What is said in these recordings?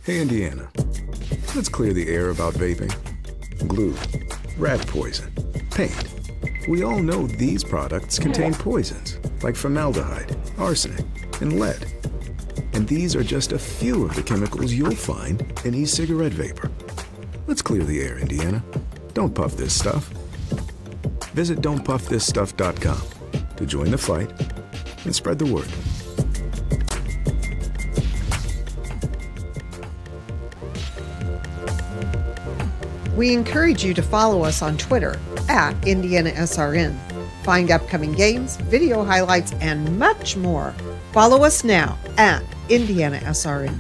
Hey, Indiana. Let's clear the air about vaping. Glue, rat poison, paint. We all know these products contain poisons like formaldehyde, arsenic, and lead. And these are just a few of the chemicals you'll find in e-cigarette vapor. Let's clear the air, Indiana. Don't puff this stuff. Visit don'tpuffthisstuff.com to join the fight and spread the word. We encourage you to follow us on Twitter at IndianaSRN. Find upcoming games, video highlights, and much more. Follow us now at IndianaSRN.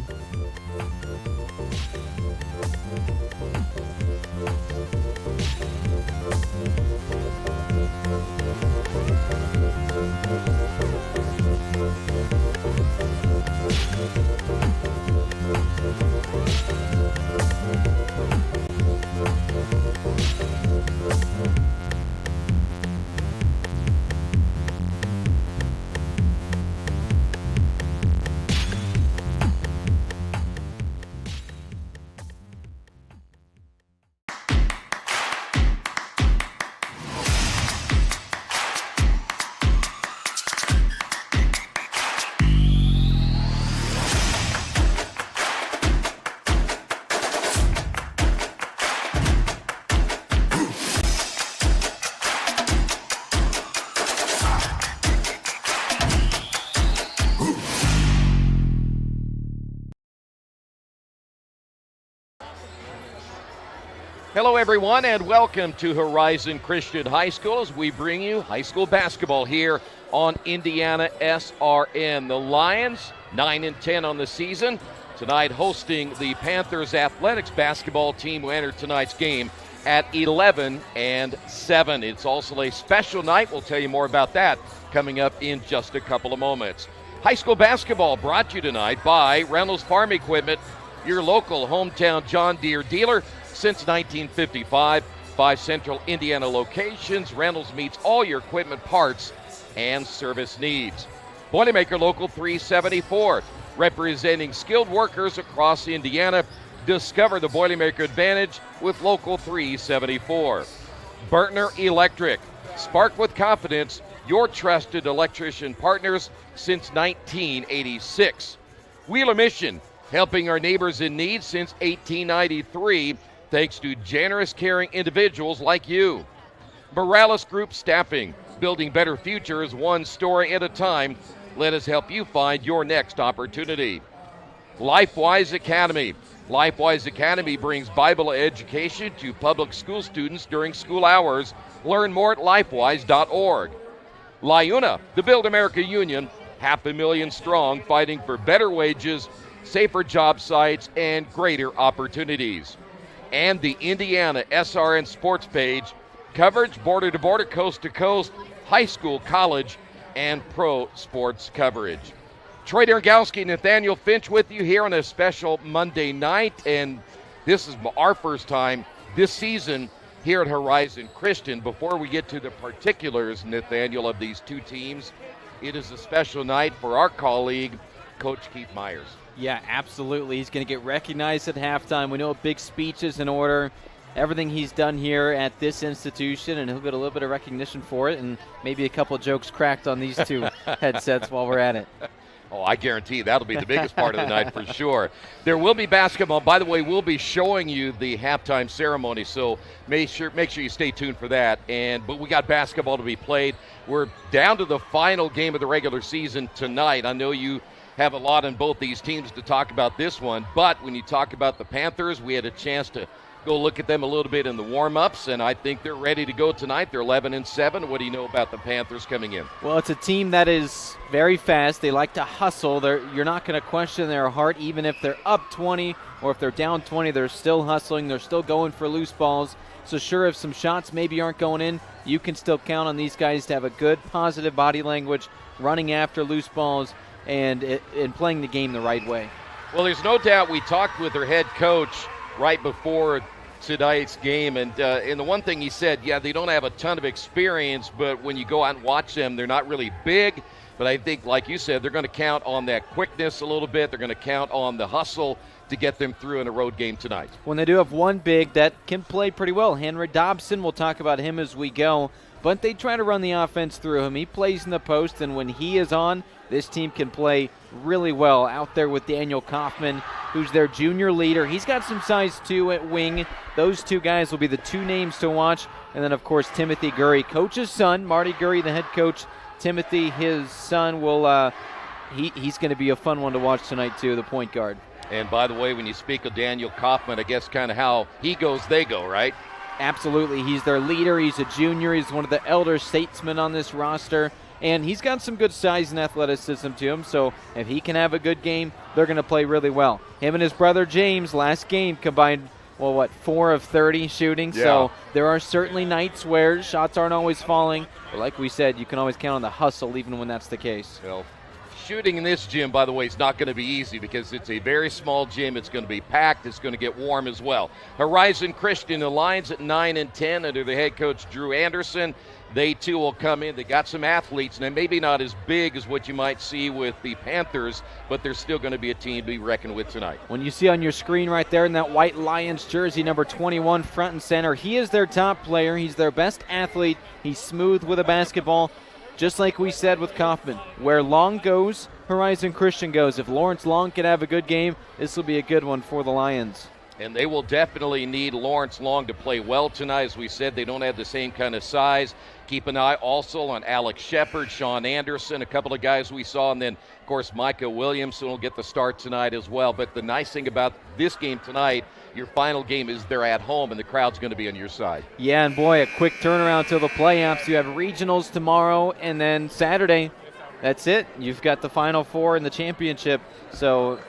Hello, everyone, and welcome to Horizon Christian High School as we bring you high school basketball here on IndianaSRN. The Lions, 9-10 on the season, tonight hosting the Panthers athletics basketball team who entered tonight's game at 11-7. It's also a special night. We'll tell you more about that coming up in just a couple of moments. High school basketball brought to you tonight by Reynolds Farm Equipment, your local hometown John Deere dealer. Since 1955, 5 central Indiana locations, Reynolds meets all your equipment parts and service needs. Boilermaker Local 374, representing skilled workers across Indiana. Discover the Boilermaker advantage with Local 374. Burtner Electric, spark with confidence, your trusted electrician partners since 1986. Wheeler Mission, helping our neighbors in need since 1893. Thanks to generous, caring individuals like you. Morales Group Staffing, building better futures one story at a time. Let us help you find your next opportunity. LifeWise Academy. LifeWise Academy brings Bible education to public school students during school hours. Learn more at lifewise.org. LIUNA, the Build America Union, 500,000 strong, fighting for better wages, safer job sites, and greater opportunities. And the IndianaSRN sports page, coverage border to border, coast to coast, high school, college, and pro sports coverage. Troy Dergowski, Nathaniel Finch with you here on a special Monday night, and this is our first time this season here at Horizon Christian. Before we get to the particulars, Nathaniel, of these two teams, it is a special night for our colleague, Coach Keith Myers. Yeah, absolutely. He's going to get recognized at halftime. We know a big speech is in order. Everything he's done here at this institution, and he'll get a little bit of recognition for it, and maybe a couple of jokes cracked on these two headsets while we're at it. Oh, I guarantee that'll be the biggest part of the night for sure. There will be basketball. By the way, we'll be showing you the halftime ceremony, so make sure you stay tuned for that. But we got basketball to be played. We're down to the final game of the regular season tonight. I know you have a lot on both these teams to talk about this one, but when you talk about the Panthers, we had a chance to go look at them a little bit in the warm-ups, and I think they're ready to go tonight. They're 11-7. What do you know about the Panthers coming in? Well, it's a team that is very fast. They like to hustle. You're not going to question their heart, even if they're up 20 or if they're down 20. They're still hustling. They're still going for loose balls. So sure, if some shots maybe aren't going in, you can still count on these guys to have a good, positive body language, running after loose balls, and playing the game the right way. Well, there's no doubt we talked with their head coach right before tonight's game, and the one thing he said, yeah, they don't have a ton of experience, but when you go out and watch them, they're not really big. But I think, like you said, they're going to count on that quickness a little bit. They're going to count on the hustle to get them through in a road game tonight. When they do have one big that can play pretty well, Henry Dobson, we'll talk about him as we go, but they try to run the offense through him. He plays in the post, and when he is on, this team can play really well out there with Daniel Kaufman, who's their junior leader. He's got some size, too, at wing. Those two guys will be the two names to watch. And then, of course, Timothy Gurry, coach's son. Marty Gurry, the head coach. Timothy, his son, will he's going to be a fun one to watch tonight, too, the point guard. And by the way, when you speak of Daniel Kaufman, I guess kind of how he goes, they go, right? Absolutely. He's their leader. He's a junior. He's one of the elder statesmen on this roster. And he's got some good size and athleticism to him. So if he can have a good game, they're going to play really well. Him and his brother James, last game, combined, 4 of 30 shooting. Yeah. So there are certainly nights where shots aren't always falling. But like we said, you can always count on the hustle even when that's the case. Well, shooting in this gym, by the way, is not going to be easy because it's a very small gym. It's going to be packed. It's going to get warm as well. Horizon Christian, the Lions at 9 and 10 under the head coach Drew Anderson. They too will come in. They got some athletes, and they maybe not as big as what you might see with the Panthers, but they're still going to be a team to be reckoned with tonight. When you see on your screen right there in that white Lions jersey, number 21, front and center, he is their top player. He's their best athlete. He's smooth with a basketball. Just like we said with Kaufman, where Long goes, Horizon Christian goes. If Lawrence Long can have a good game, this will be a good one for the Lions. And they will definitely need Lawrence Long to play well tonight. As we said, they don't have the same kind of size. Keep an eye also on Alex Shepard, Sean Anderson, a couple of guys we saw, and then, of course, Micah Williamson will get the start tonight as well. But the nice thing about this game tonight, your final game is they're at home, and the crowd's going to be on your side. Yeah, and boy, a quick turnaround till the playoffs. You have regionals tomorrow, and then Saturday, that's it. You've got the Final Four and the championship. So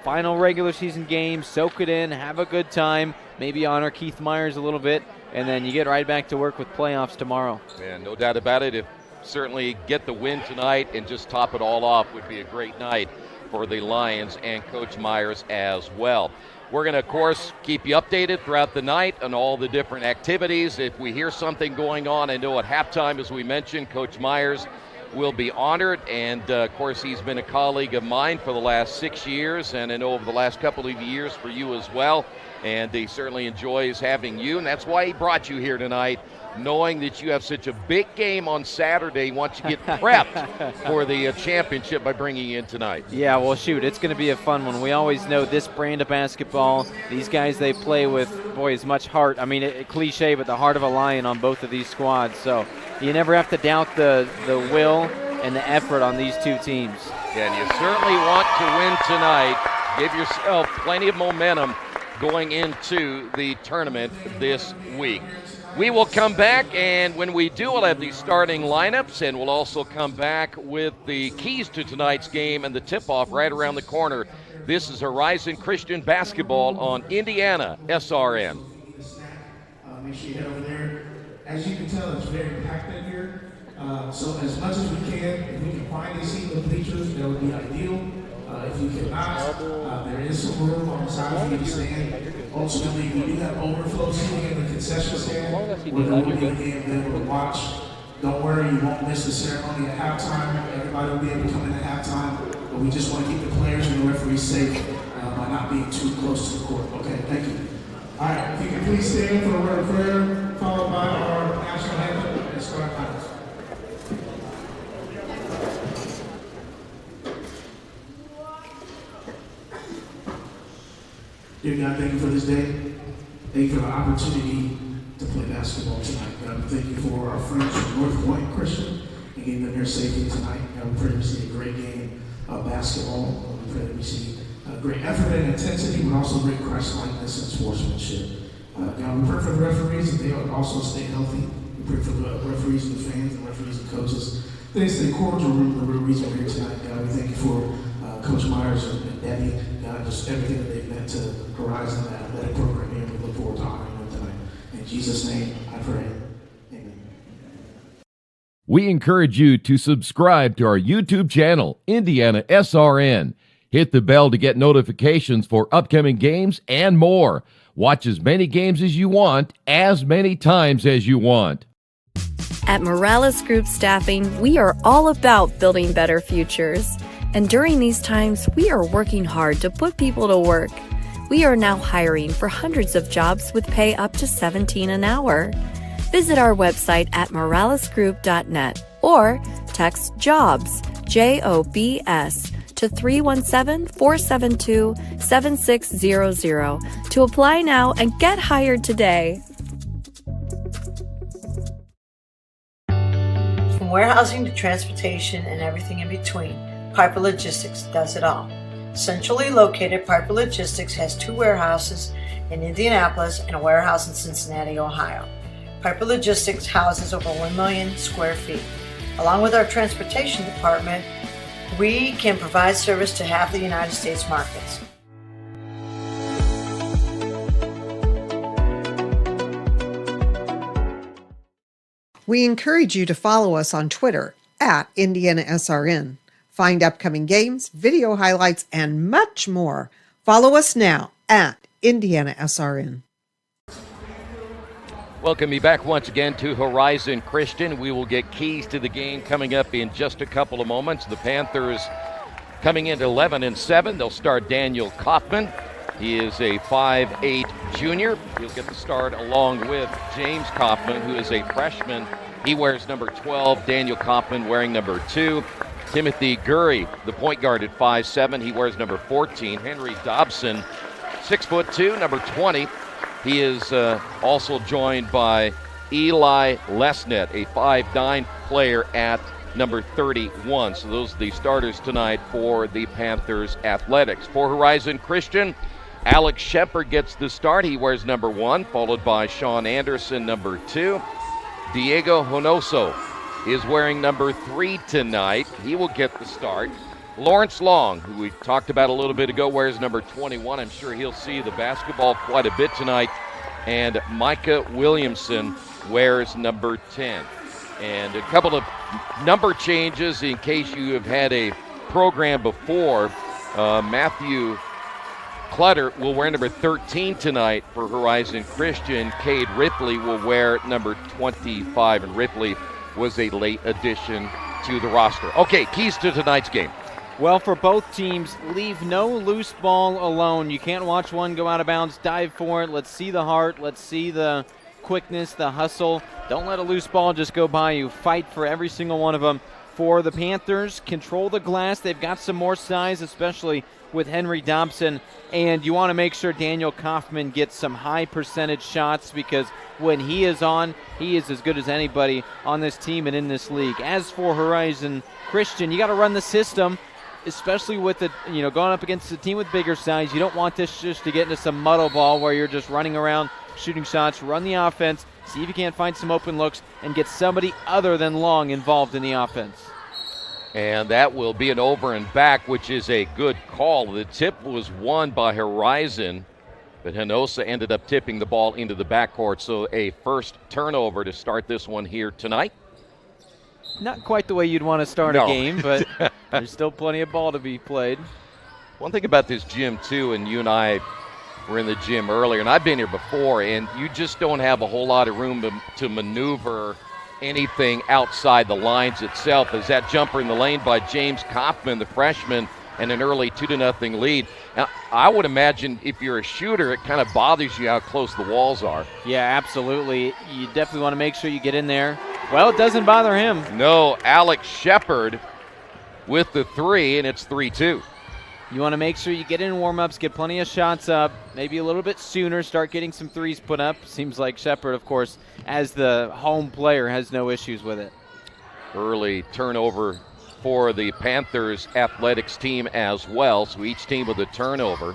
final regular season game, soak it in, have a good time, maybe honor Keith Myers a little bit, and then you get right back to work with playoffs tomorrow. Yeah, no doubt about it. If certainly get the win tonight and just top it all off would be a great night for the Lions and Coach Myers as well. We're going to, of course, keep you updated throughout the night on all the different activities. If we hear something going on, I know at halftime, as we mentioned, Coach Myers will be honored, and of course he's been a colleague of mine for the last 6 years, and I know over the last couple of years for you as well, and he certainly enjoys having you, and that's why he brought you here tonight, knowing that you have such a big game on Saturday. He wants you to get prepped for the championship by bringing you in tonight. Yeah, well, shoot, it's going to be a fun one. We always know this brand of basketball, these guys they play with, boy, as much heart. I mean, cliche, but the heart of a lion on both of these squads. So you never have to doubt the will and the effort on these two teams. Yeah, and you certainly want to win tonight. Give yourself plenty of momentum going into the tournament this week. We will come back, and when we do, we'll have the starting lineups, and we'll also come back with the keys to tonight's game and the tip-off right around the corner. This is Horizon Christian Basketball on IndianaSRN. Make sure you head over there. As you can tell, it's very packed in here. So as much as we can, if we can find a seat in the bleachers, that would be ideal. If you cannot, there is some room on the side for you to stand. Ultimately, we do have overflow seating in the concession stand. We're going to be able to watch. Don't worry, you won't miss the ceremony at halftime. Everybody will be able to come in at halftime. But we just want to keep the players and the referees safe by not being too close to the court. Okay, thank you. All right, if you can please stand for a word of prayer, followed by our national anthem and start finals. Dear God, thank you for this day. Thank you for the opportunity to play basketball tonight. God, we thank you for our friends from Northpoint Christian and getting them here safely tonight. God, we pray we see a great game of basketball. We pray that we see great effort and intensity, but also great Christ-likeness and sportsmanship. God, we pray for the referees that they also stay healthy. We pray for the referees and the fans, and referees and coaches. They stay cordial, the real reason we're here tonight. God, we thank you for Coach Myers and Debbie. God, just everything that they've meant to Horizon, that athletic program here. We look forward to honoring them tonight. In Jesus' name, I pray. Amen. We encourage you to subscribe to our YouTube channel, IndianaSRN. Hit the bell to get notifications for upcoming games and more. Watch as many games as you want, as many times as you want. At Morales Group Staffing, we are all about building better futures. And during these times, we are working hard to put people to work. We are now hiring for hundreds of jobs with pay up to $17 an hour. Visit our website at moralesgroup.net or text JOBS, JOBS, to 317-472-7600 to apply now and get hired today. From warehousing to transportation and everything in between, Piper Logistics does it all. Centrally located, Piper Logistics has 2 warehouses in Indianapolis and a warehouse in Cincinnati, Ohio. Piper Logistics houses over 1 million square feet. Along with our transportation department, we can provide service to half the United States markets. We encourage you to follow us on Twitter at IndianaSRN. Find upcoming games, video highlights, and much more. Follow us now at IndianaSRN. Welcome you back once again to Horizon Christian. We will get keys to the game coming up in just a couple of moments. The Panthers coming into 11-7. They'll start Daniel Kaufman. He is a 5'8 junior. He'll get the start along with James Kaufman, who is a freshman. He wears number 12. Daniel Kaufman wearing number 2. Timothy Gurry, the point guard at 5'7". He wears number 14. Henry Dobson, 6'2", number 20. He is also joined by Eli Lesnett, a 5'9" player at number 31. So those are the starters tonight for the Panthers Athletics. For Horizon Christian, Alex Shepard gets the start. He wears number 1, followed by Sean Anderson, number 2. Diego Honoso is wearing number 3 tonight. He will get the start. Lawrence Long, who we talked about a little bit ago, wears number 21. I'm sure he'll see the basketball quite a bit tonight. And Micah Williamson wears number 10. And a couple of number changes in case you have had a program before. Matthew Clutter will wear number 13 tonight for Horizon Christian. Cade Ripley will wear number 25, and Ripley was a late addition to the roster. Okay, keys to tonight's game. Well, for both teams, leave no loose ball alone. You can't watch one go out of bounds, dive for it. Let's see the heart. Let's see the quickness, the hustle. Don't let a loose ball just go by you. Fight for every single one of them. For the Panthers, control the glass. They've got some more size, especially with Henry Dobson. And you want to make sure Daniel Kaufman gets some high percentage shots, because when he is on, he is as good as anybody on this team and in this league. As for Horizon Christian, you got to run the system, especially with the, going up against a team with bigger size. You don't want this just to get into some muddle ball where you're just running around shooting shots. Run the offense, see if you can't find some open looks, and get somebody other than Long involved in the offense. And that will be an over and back, which is a good call. The tip was won by Horizon, but Hinosa ended up tipping the ball into the backcourt. So a first turnover to start this one here tonight. Not quite the way you'd want to start a game, but there's still plenty of ball to be played. One thing about this gym, too, and you and I were in the gym earlier, and I've been here before, and you just don't have a whole lot of room to maneuver anything outside the lines itself. As that jumper in the lane by James Kaufman, the freshman, and an early 2-0 lead. Now, I would imagine if you're a shooter, it kind of bothers you how close the walls are. Yeah, absolutely. You definitely want to make sure you get in there. Well, it doesn't bother him. No, Alex Shepard with the 3, and it's 3-2. You want to make sure you get in warm-ups, get plenty of shots up, maybe a little bit sooner, start getting some threes put up. Seems like Shepard, of course, as the home player, has no issues with it. Early turnover for the Panthers athletics team as well, so each team with a turnover.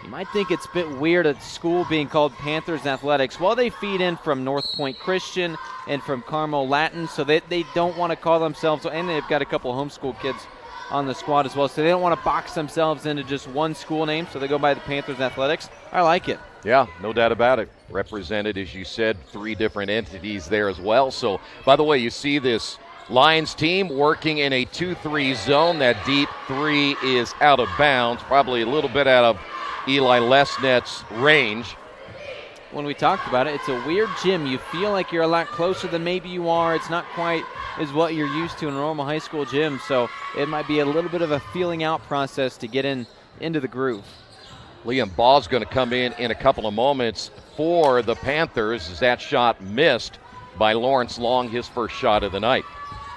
You might think it's a bit weird at school being called Panthers Athletics. Well, they feed in from Northpoint Christian and from Carmel Latin, so they don't want to call themselves, and they've got a couple homeschool kids on the squad as well, so they don't want to box themselves into just one school name, so they go by the Panthers Athletics. I like it. Yeah, no doubt about it. Represented, as you said, 3 different entities there as well. So, by the way, you see this Lions team working in a 2-3 zone. That deep 3 is out of bounds, probably a little bit out of Eli Lesnett's range. when we talked about it, it's a weird gym. You feel like you're a lot closer than maybe you are. It's not quite as what you're used to in a normal high school gym, so it might be a little bit of a feeling out process to get into the groove. Liam Ball's going to come in a couple of moments for the Panthers as that shot missed by Lawrence Long, his first shot of the night.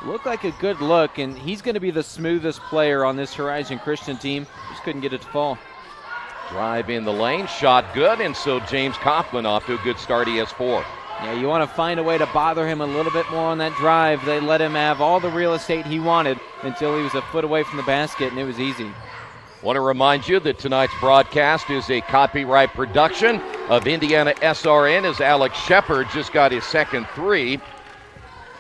Looked like a good look, and he's going to be the smoothest player on this Horizon Christian team. Just couldn't get it to fall. Drive in the lane, shot good, and so James Kaufman off to a good start. He has 4. Yeah, you want to find a way to bother him a little bit more on that drive. They let him have all the real estate he wanted until he was a foot away from the basket, and it was easy. Want to remind you that tonight's broadcast is a copyright production of IndianaSRN as Alex Shepard just got his second 3.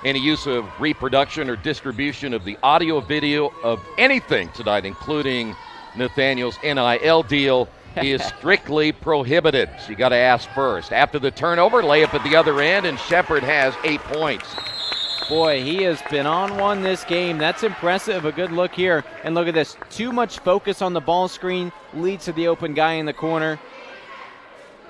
Any use of reproduction or distribution of the audio, video of anything tonight, including Nathaniel's NIL deal, is strictly prohibited. So you got to ask first. After the turnover, layup at the other end, and Shepard has 8 points. Boy, he has been on one this game. That's impressive. A good look here. And look at this. Too much focus on the ball screen leads to the open guy in the corner.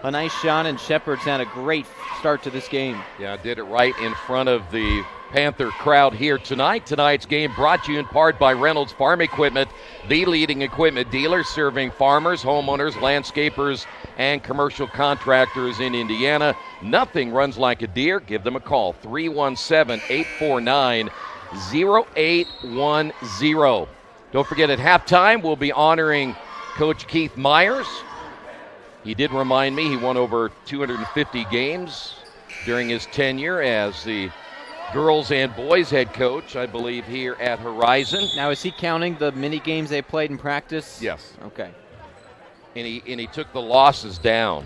A nice shot, and Shepard's had a great start to this game. Yeah, did it right in front of the Panther crowd here tonight. Tonight's game brought to you in part by Reynolds Farm Equipment, the leading equipment dealer serving farmers, homeowners, landscapers, and commercial contractors in Indiana. Nothing runs like a deer. Give them a call, 317-849-0810. Don't forget, at halftime, we'll be honoring Coach Keith Myers. He did remind me he won over 250 games during his tenure as the girls and boys head coach, I believe, here at Horizon. Now, is he counting the mini games they played in practice? Yes. Okay. And he took the losses down.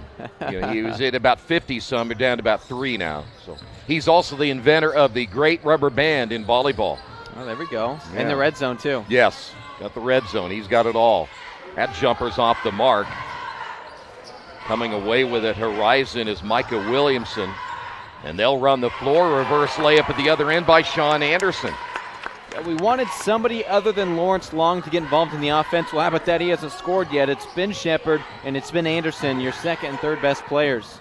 He was at about 50-some. They're down to about 3 now. So he's also the inventor of the great rubber band in volleyball. Oh, there we go. Yeah. And the red zone, too. Yes, got the red zone. He's got it all. That jumper's off the mark. Coming away with it, Horizon, is Micah Williamson. And they'll run the floor. Reverse layup at the other end by Sean Anderson. Yeah, we wanted somebody other than Lawrence Long to get involved in the offense. Well, how about that? He hasn't scored yet. It's been Shepard and it's been Anderson, your second and third best players.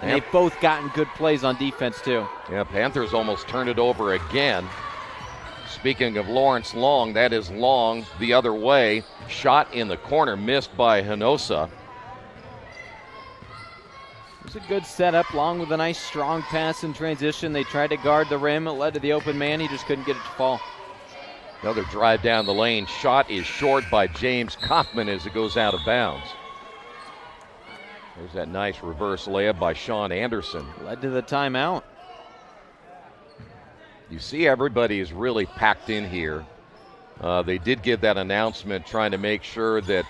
And they've both gotten good plays on defense, too. Yeah, Panthers almost turned it over again. Speaking of Lawrence Long, that is Long the other way. Shot in the corner, missed by Hinosa. It was a good setup, Long with a nice strong pass in transition. They tried to guard the rim. It led to the open man. He just couldn't get it to fall. Another drive down the lane. Shot is short by James Kaufman as it goes out of bounds. There's that nice reverse layup by Sean Anderson. Led to the timeout. You see everybody is really packed in here. They did give that announcement trying to make sure that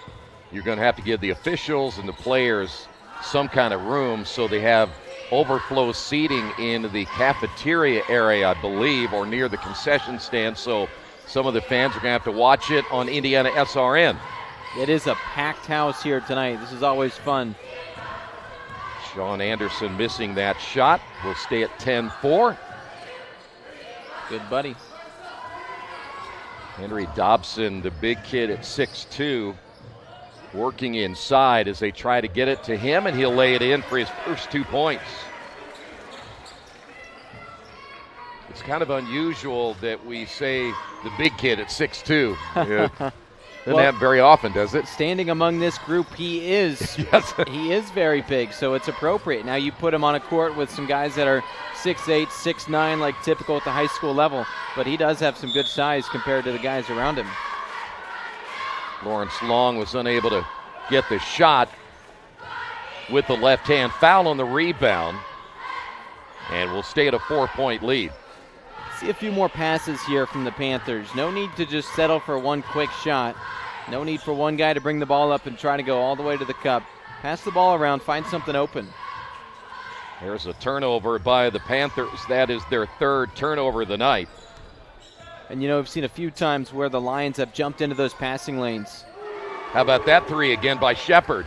you're going to have to give the officials and the players some kind of room, so they have overflow seating in the cafeteria area, I believe, or near the concession stand, so some of the fans are going to have to watch it on IndianaSRN. It is a packed house here tonight. This is always fun. Sean Anderson missing that shot. We'll stay at 10-4. Good buddy. Henry Dobson, the big kid at 6'2", working inside as they try to get it to him, and he'll lay it in for his first 2 points. It's kind of unusual that we say the big kid at 6'2". Yeah. Doesn't happen very often, does it? Standing among this group, he is Yes. he is very big, so it's appropriate. Now you put him on a court with some guys that are 6'8", 6'9", like typical at the high school level, but he does have some good size compared to the guys around him. Lawrence Long was unable to get the shot with the left hand. Foul on the rebound, and we'll stay at a 4-point lead. See a few more passes here from the Panthers. No need to just settle for one quick shot. No need for one guy to bring the ball up and try to go all the way to the cup. Pass the ball around, find something open. There's a turnover by the Panthers. That is their third turnover of the night. And you know, we've seen a few times where the Lions have jumped into those passing lanes. How about that three again by Shepard?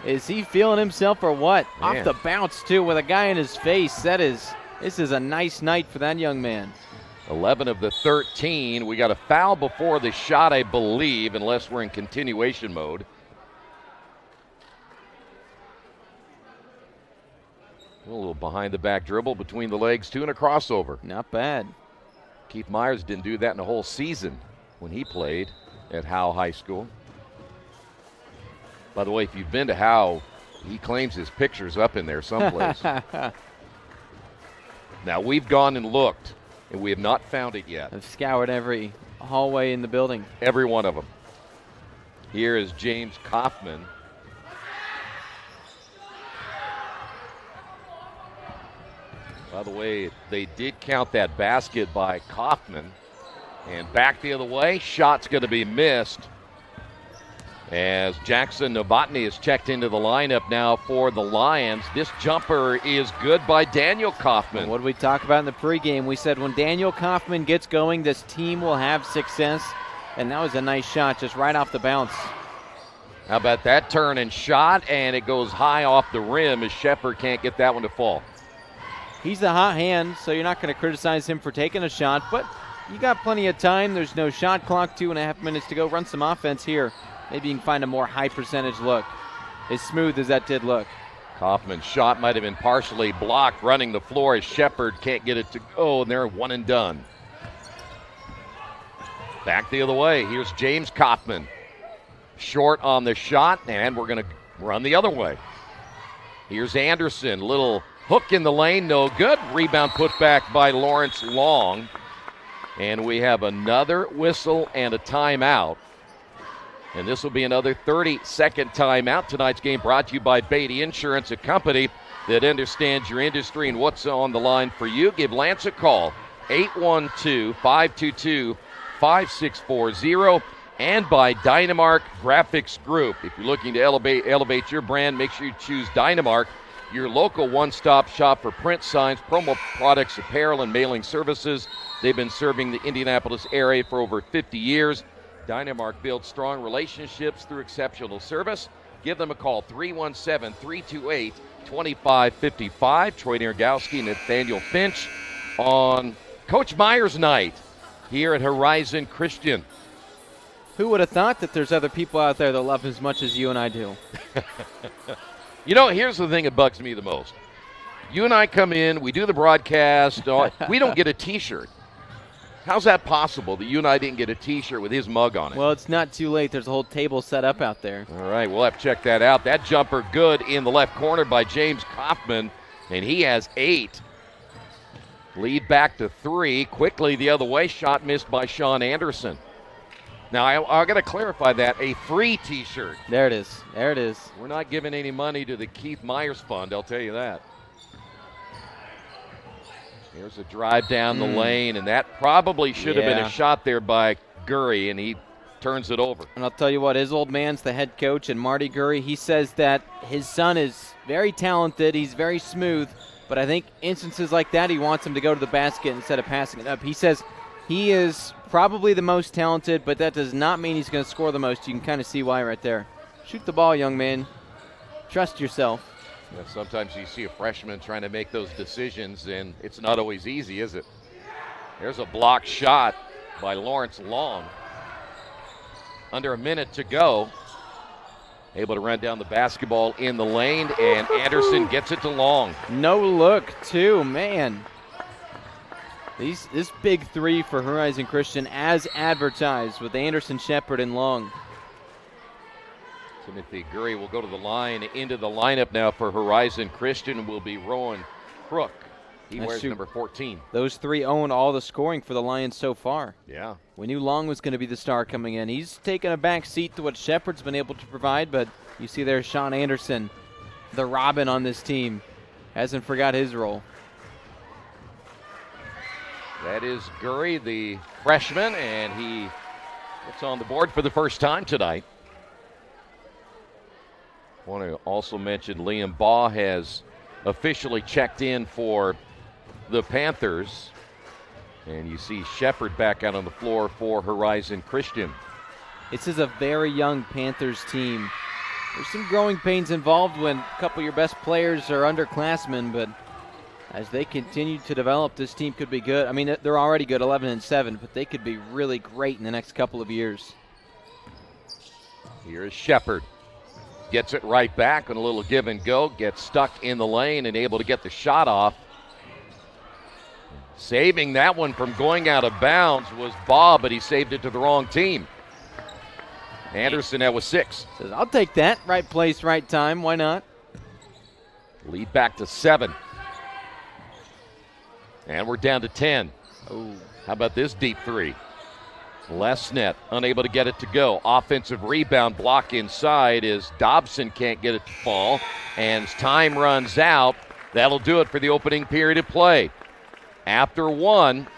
Is he feeling himself or what? Man. Off the bounce, too, with a guy in his face. This is a nice night for that young man. 11 of the 13. We got a foul before the shot, I believe, unless we're in continuation mode. A little behind the back dribble between the legs, too, and a crossover. Not bad. Keith Myers didn't do that in a whole season when he played at Howe High School. By the way, if you've been to Howe, he claims his picture's up in there someplace. Now, we've gone and looked, and we have not found it yet. I've scoured every hallway in the building. Every one of them. Here is James Kaufman. By the way, they did count that basket by Kaufman. And back the other way, shot's going to be missed. As Jackson Novotny is checked into the lineup now for the Lions. This jumper is good by Daniel Kaufman. And what did we talk about in the pregame? We said when Daniel Kaufman gets going, this team will have success. And that was a nice shot just right off the bounce. How about that turn and shot, and it goes high off the rim as Shepard can't get that one to fall. He's the hot hand, so you're not going to criticize him for taking a shot, but you got plenty of time. There's no shot clock, 2.5 minutes to go. Run some offense here. Maybe you can find a more high percentage look. As smooth as that did look. Kaufman's shot might have been partially blocked, running the floor as Shepard can't get it to go, and they're one and done. Back the other way. Here's James Kaufman. Short on the shot, and we're going to run the other way. Here's Anderson. Little hook in the lane, no good. Rebound put back by Lawrence Long. And we have another whistle and a timeout. And this will be another 30-second timeout. Tonight's game brought to you by Beatty Insurance, a company that understands your industry and what's on the line for you. Give Lance a call, 812-522-5640. And by Dynamark Graphics Group. If you're looking to elevate your brand, make sure you choose Dynamark, your local one-stop shop for print signs, promo products, apparel, and mailing services. They've been serving the Indianapolis area for over 50 years. Dynamark builds strong relationships through exceptional service. Give them a call, 317-328-2555. Troy Nergowski and Nathaniel Finch on Coach Myers night here at Horizon Christian. Who would have thought that there's other people out there that love him as much as you and I do? You know, here's the thing that bugs me the most. You and I come in, we do the broadcast, we don't get a T-shirt. How's that possible that you and I didn't get a T-shirt with his mug on it? Well, it's not too late. There's a whole table set up out there. All right, we'll have to check that out. That jumper good in the left corner by James Kaufman, and he has 8. Lead back to 3. Quickly the other way, shot missed by Sean Anderson. Now, I got to clarify that. A free T-shirt. There it is. There it is. We're not giving any money to the Keith Myers Fund, I'll tell you that. Here's a drive down the lane, and that probably should have been a shot there by Gurry, and he turns it over. And I'll tell you what, his old man's the head coach, and Marty Gurry, he says that his son is very talented. He's very smooth, but I think instances like that, he wants him to go to the basket instead of passing it up. He says he is probably the most talented, but that does not mean he's going to score the most. You can kind of see why right there. Shoot the ball, young man. Trust yourself. Yeah, sometimes you see a freshman trying to make those decisions, and it's not always easy, is it? There's a blocked shot by Lawrence Long. Under a minute to go. Able to run down the basketball in the lane, and Anderson gets it to Long. No look, too, man. This big 3 for Horizon Christian as advertised with Anderson, Shepard, and Long. Timothy Gurry will go to the line. Into the lineup now for Horizon Christian will be Rowan Crook. He wears number 14. Those 3 own all the scoring for the Lions so far. Yeah. We knew Long was going to be the star coming in. He's taken a back seat to what Shepard's been able to provide, but you see there Sean Anderson, the Robin on this team, hasn't forgot his role. That is Gurry, the freshman, and he gets on the board for the first time tonight. I want to also mention Liam Baugh has officially checked in for the Panthers. And you see Shepard back out on the floor for Horizon Christian. This is a very young Panthers team. There's some growing pains involved when a couple of your best players are underclassmen, but as they continue to develop, this team could be good. I mean, they're already good, 11-7, but they could be really great in the next couple of years. Here is Shepard. Gets it right back on a little give and go. Gets stuck in the lane and able to get the shot off. Saving that one from going out of bounds was Bob, but he saved it to the wrong team. Anderson now with 6. Says, I'll take that. Right place, right time. Why not? Lead back to 7. And we're down to 10. Oh, how about this deep 3? Left net, unable to get it to go. Offensive rebound block inside as Dobson can't get it to fall. And as time runs out, that'll do it for the opening period of play. After 1,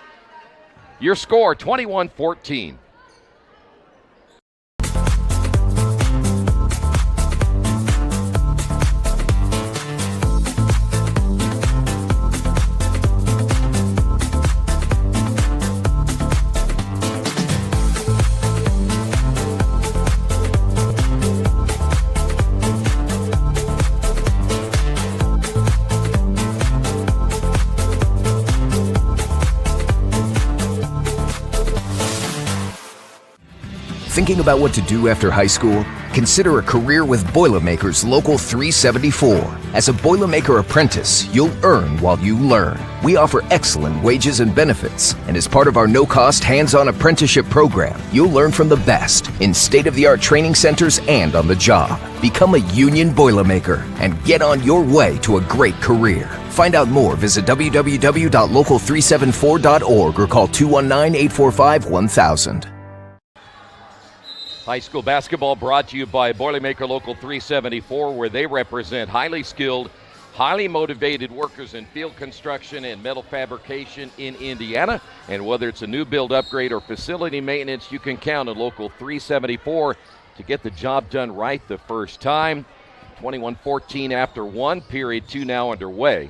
your score 21-14. Thinking about what to do after high school? Consider a career with Boilermakers Local 374. As a Boilermaker apprentice, you'll earn while you learn. We offer excellent wages and benefits, and as part of our no-cost hands-on apprenticeship program, you'll learn from the best in state-of-the-art training centers and on the job. Become a union Boilermaker and get on your way to a great career. Find out more, visit www.local374.org or call 219-845-1000. High school basketball brought to you by Boilermaker Local 374, where they represent highly skilled, highly motivated workers in field construction and metal fabrication in Indiana. And whether it's a new build, upgrade, or facility maintenance, you can count on Local 374 to get the job done right the first time. 21-14 after 1, period 2 now underway.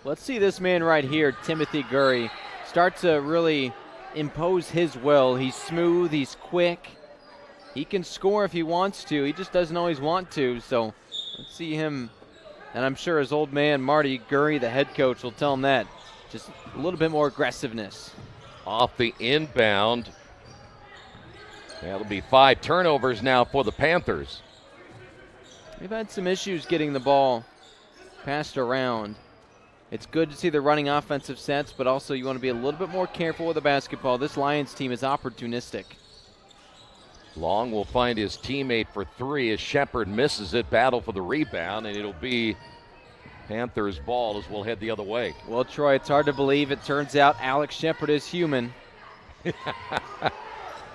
Let's see this man right here, Timothy Gurry, start to really impose his will. He's smooth, he's quick. He can score if he wants to. He just doesn't always want to. So let's see him. And I'm sure his old man, Marty Gurry, the head coach, will tell him that. Just a little bit more aggressiveness. Off the inbound. That'll be 5 turnovers now for the Panthers. They've had some issues getting the ball passed around. It's good to see the running offensive sets, but also you want to be a little bit more careful with the basketball. This Lions team is opportunistic. Long will find his teammate for 3 as Shepard misses it. Battle for the rebound, and it'll be Panthers ball as we'll head the other way. Well, Troy, it's hard to believe. It turns out Alex Shepard is human.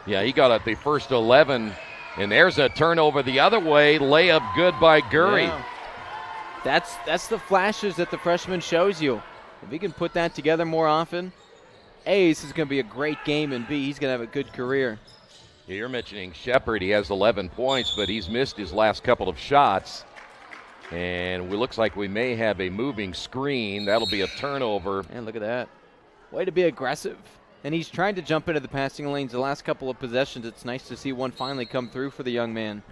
Yeah, he got at the first 11, and there's a turnover the other way. Layup good by Gurry. Yeah. That's the flashes that the freshman shows you. If he can put that together more often, A, this is going to be a great game, and B, he's going to have a good career. You're mentioning Shepard. He has 11 points, but he's missed his last couple of shots. And it looks like we may have a moving screen. That'll be a turnover. And look at that. Way to be aggressive. And he's trying to jump into the passing lanes the last couple of possessions. It's nice to see one finally come through for the young man.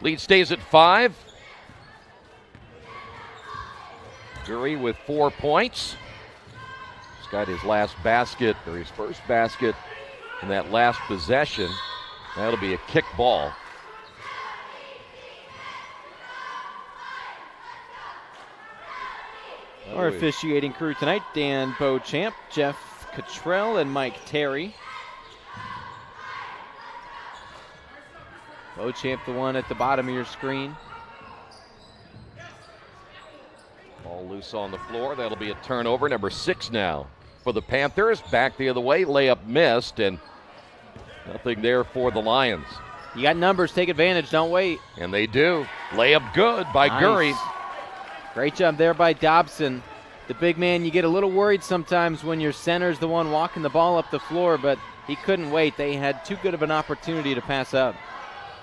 Lead stays at 5. Gurry with 4 points. He's got his last basket, or his first basket in that last possession. That'll be a kick ball. Our officiating crew tonight, Dan Beauchamp, Jeff Cottrell, and Mike Terry. Beauchamp, the one at the bottom of your screen. Ball loose on the floor. That'll be a turnover. Number 6 now for the Panthers. Back the other way. Layup missed, and nothing there for the Lions. You got numbers. Take advantage. Don't wait. And they do. Layup good by Nice. Gurry. Great job there by Dobson. The big man, you get a little worried sometimes when your center's the one walking the ball up the floor, but he couldn't wait. They had too good of an opportunity to pass up.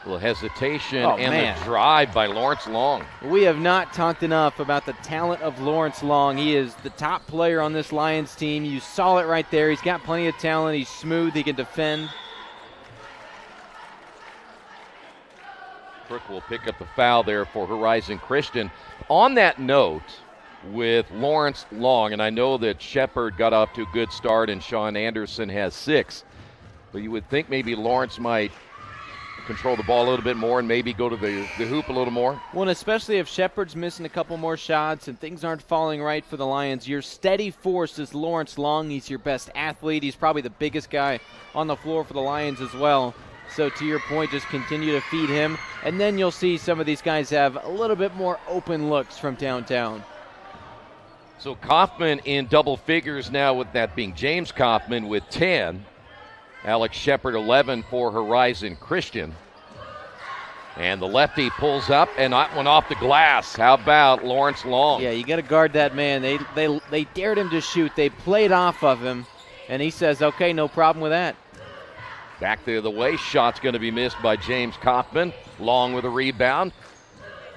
A little hesitation Oh, and man. the drive by Lawrence Long. We have not talked enough about the talent of Lawrence Long. He is the top player on this Lions team. You saw it right there. He's got plenty of talent. He's smooth. He can defend. Crook will pick up the foul there for Horizon Christian. On that note, with Lawrence Long, and I know that Shepard got off to a good start and Sean Anderson has 6, but you would think maybe Lawrence might control the ball a little bit more and maybe go to the hoop a little more. Well, and especially if Shepard's missing a couple more shots and things aren't falling right for the Lions, your steady force is Lawrence Long. He's your best athlete. He's probably the biggest guy on the floor for the Lions as well. So to your point, just continue to feed him, and then you'll see some of these guys have a little bit more open looks from downtown. So Kaufman in double figures now, with that being James Kaufman with 10. Alex Shepard 11 for Horizon Christian. And the lefty pulls up, and that one off the glass. How about Lawrence Long? Yeah, you got to guard that man. They dared him to shoot. They played off of him, and he says, okay, no problem with that. Back the other way, shot's going to be missed by James Kaufman. Long with a rebound.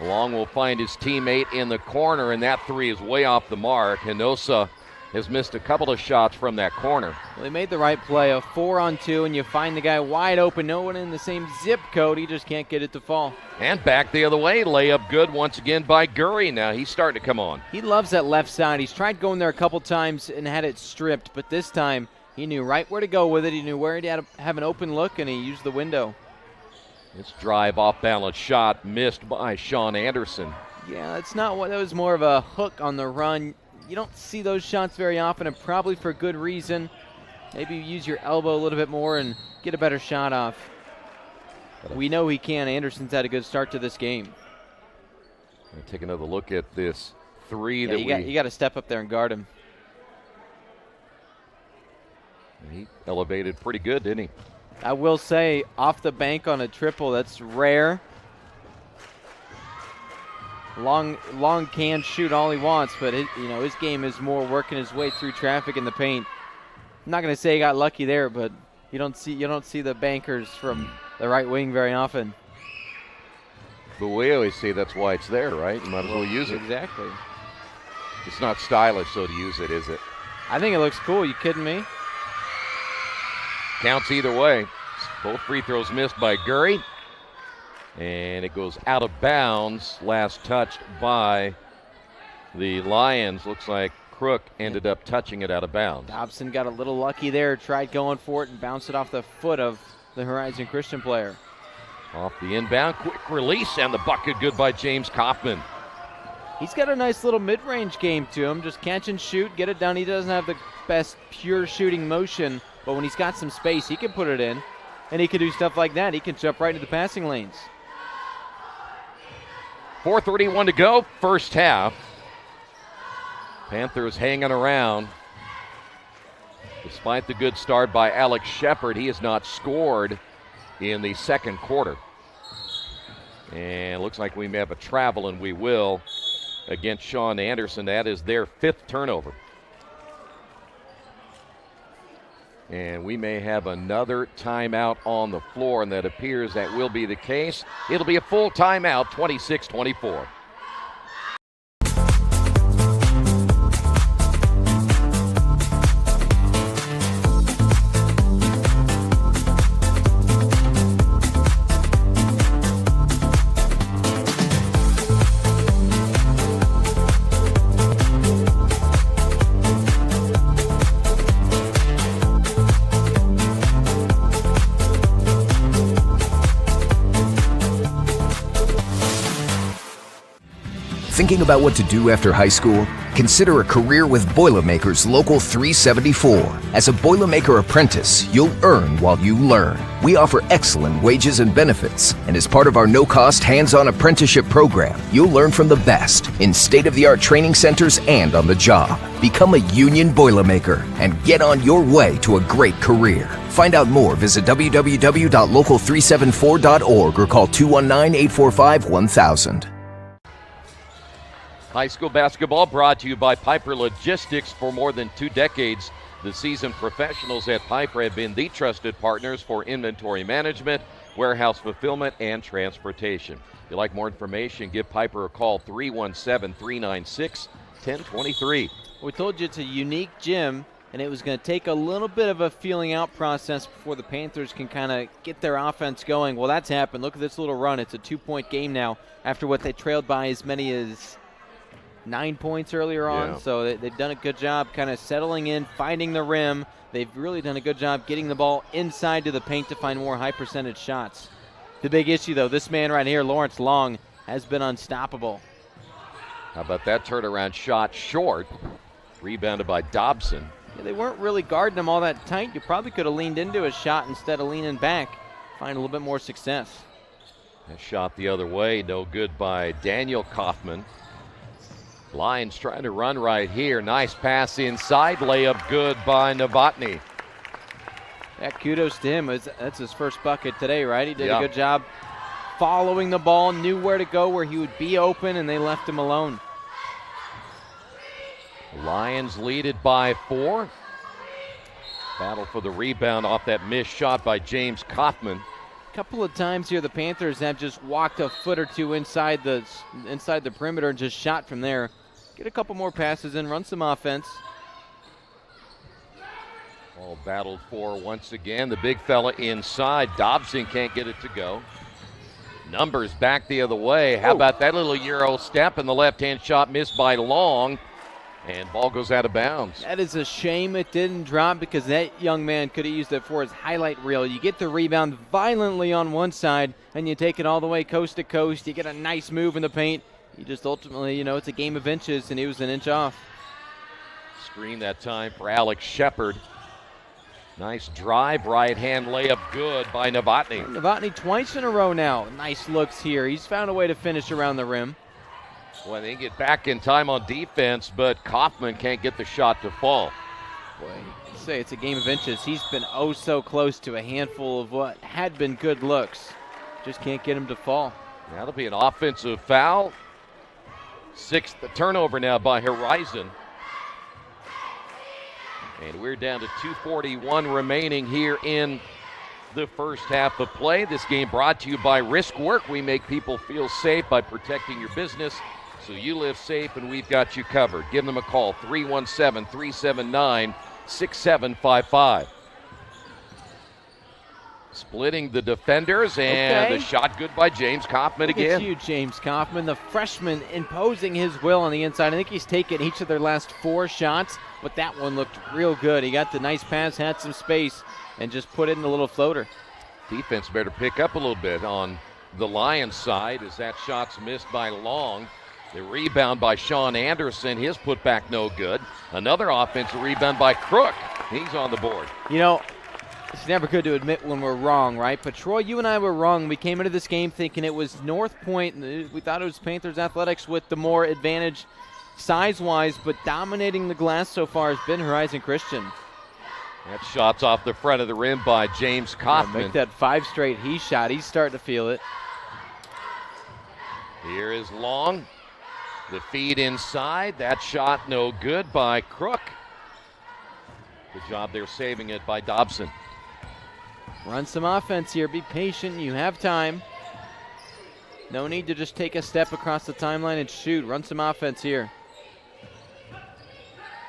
Long will find his teammate in the corner, and that three is way off the mark. Hinosa has missed a couple of shots from that corner. Well, they made the right play, a 4-on-2, and you find the guy wide open. No one in the same zip code. He just can't get it to fall. And back the other way, layup good once again by Gurry. Now he's starting to come on. He loves that left side. He's tried going there a couple times and had it stripped, but this time he knew right where to go with it. He knew where he had to have an open look, and he used the window. This drive off-balance shot missed by Sean Anderson. Yeah, that's not what. That was more of a hook on the run. You don't see those shots very often, and probably for good reason. Maybe use your elbow a little bit more and get a better shot off. We know he can. Anderson's had a good start to this game. Take another look at this three that you got to step up there and guard him. He elevated pretty good, didn't he? I will say, off the bank on a triple, that's rare. Long can shoot all he wants, but his game is more working his way through traffic in the paint. I'm not going to say he got lucky there, but you don't see the bankers from the right wing very often. But we always say that's why it's there, right? You might as well use it. Exactly. It's not stylish, so to use it, is it? I think it looks cool. You kidding me? Counts either way. Both free throws missed by Gurry. And it goes out of bounds. Last touched by the Lions. Looks like Crook ended up touching it out of bounds. Dobson got a little lucky there. Tried going for it and bounced it off the foot of the Horizon Christian player. Off the inbound. Quick release and the bucket good by James Kaufman. He's got a nice little mid-range game to him. Just catch and shoot, get it done. He doesn't have the best pure shooting motion, but when he's got some space, he can put it in. And he can do stuff like that. He can jump right into the passing lanes. 4:31 to go, first half. Panthers hanging around. Despite the good start by Alex Shepard, he has not scored in the second quarter. And looks like we may have a travel, and we will, against Sean Anderson. That is their fifth turnover. And we may have another timeout on the floor, and that appears that will be the case. It'll be a full timeout, 26-24. Thinking about what to do after high school? Consider a career with Boilermakers Local 374. As a Boilermaker apprentice, you'll earn while you learn. We offer excellent wages and benefits, and as part of our no-cost hands-on apprenticeship program, you'll learn from the best in state-of-the-art training centers and on the job. Become a union Boilermaker and get on your way to a great career. Find out more, visit www.local374.org or call 219-845-1000. High school basketball brought to you by Piper Logistics. For more than 2 decades, the seasoned professionals at Piper have been the trusted partners for inventory management, warehouse fulfillment, and transportation. If you'd like more information, give Piper a call, 317-396-1023. We told you it's a unique gym, and it was going to take a little bit of a feeling out process before the Panthers can kind of get their offense going. Well, that's happened. Look at this little run. It's a 2-point game now after what they trailed by as many as 9 points earlier on. Yeah. So they've done a good job kind of settling in, finding the rim. They've really done a good job getting the ball inside to the paint to find more high percentage shots. The big issue, though, this man right here, Lawrence Long, has been unstoppable. How about that turnaround shot short? Rebounded by Dobson. Yeah, they weren't really guarding him all that tight. You probably could have leaned into a shot instead of leaning back. Find a little bit more success. That shot the other way, no good by Daniel Kaufman. Lions trying to run right here. Nice pass inside, layup good by Novotny. Yeah, kudos to him. That's his first bucket today, right? He did a good job following the ball, knew where to go, where he would be open, and they left him alone. Lions lead it by 4. Battle for the rebound off that missed shot by James Kaufman. A couple of times here, the Panthers have just walked a foot or two inside the perimeter and just shot from there. Get a couple more passes in, run some offense. All battled for once again. The big fella inside. Dobson can't get it to go. Numbers back the other way. How about that little Euro step and the left-hand shot missed by Long. And ball goes out of bounds. That is a shame it didn't drop because that young man could have used it for his highlight reel. You get the rebound violently on one side and you take it all the way coast to coast. You get a nice move in the paint. You just ultimately, it's a game of inches and he was an inch off. Screen that time for Alex Shepard. Nice drive, right-hand layup good by Novotny. Novotny twice in a row now. Nice looks here. He's found a way to finish around the rim. Well, they get back in time on defense, but Kaufman can't get the shot to fall. Boy, you say it's a game of inches. He's been oh so close to a handful of what had been good looks. Just can't get him to fall. That'll be an offensive foul. 6th turnover now by Horizon. And we're down to 2:41 remaining here in the first half of play. This game brought to you by Risk Work. We make people feel safe by protecting your business so you live safe, and we've got you covered. Give them a call, 317-379-6755. Splitting the defenders, and the shot good by James Kaufman again. It's you, James Kaufman, the freshman, imposing his will on the inside. I think he's taken each of their last 4 shots, but that one looked real good. He got the nice pass, had some space, and just put it in a little floater. Defense better pick up a little bit on the Lions side as that shot's missed by Long. The rebound by Sean Anderson, his putback no good. Another offensive rebound by Crook. He's on the board. It's never good to admit when we're wrong, right? But Troy, you and I were wrong. We came into this game thinking it was Northpoint. We thought it was Panthers Athletics with the more advantage size-wise, but dominating the glass so far has been Horizon Christian. That shot's off the front of the rim by James Kaufman. Make that 5 straight he shot. He's starting to feel it. Here is Long. The feed inside. That shot no good by Crook. Good job there saving it by Dobson. Run some offense here. Be patient. You have time. No need to just take a step across the timeline and shoot. Run some offense here.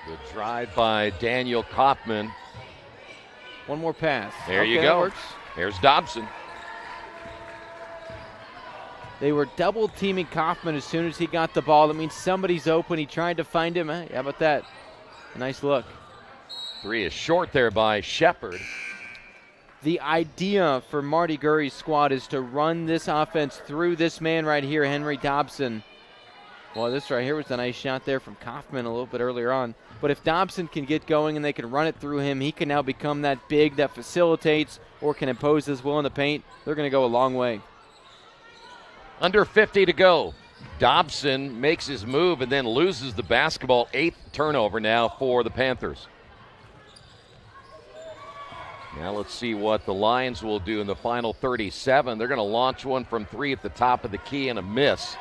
Good drive by Daniel Kaufman. One more pass. There you go. Works. There's Dobson. They were double teaming Kaufman as soon as he got the ball. That means somebody's open. He tried to find him. How about that? A nice look. 3 is short there by Shepard. The idea for Marty Gurry's squad is to run this offense through this man right here, Henry Dobson. Well, this right here was a nice shot there from Kaufman a little bit earlier on. But if Dobson can get going and they can run it through him, he can now become that big that facilitates or can impose his will in the paint. They're going to go a long way. Under 50 to go. Dobson makes his move and then loses the basketball. 8th turnover now for the Panthers. Now let's see what the Lions will do in the final 37. They're going to launch one from 3 at the top of the key and a miss.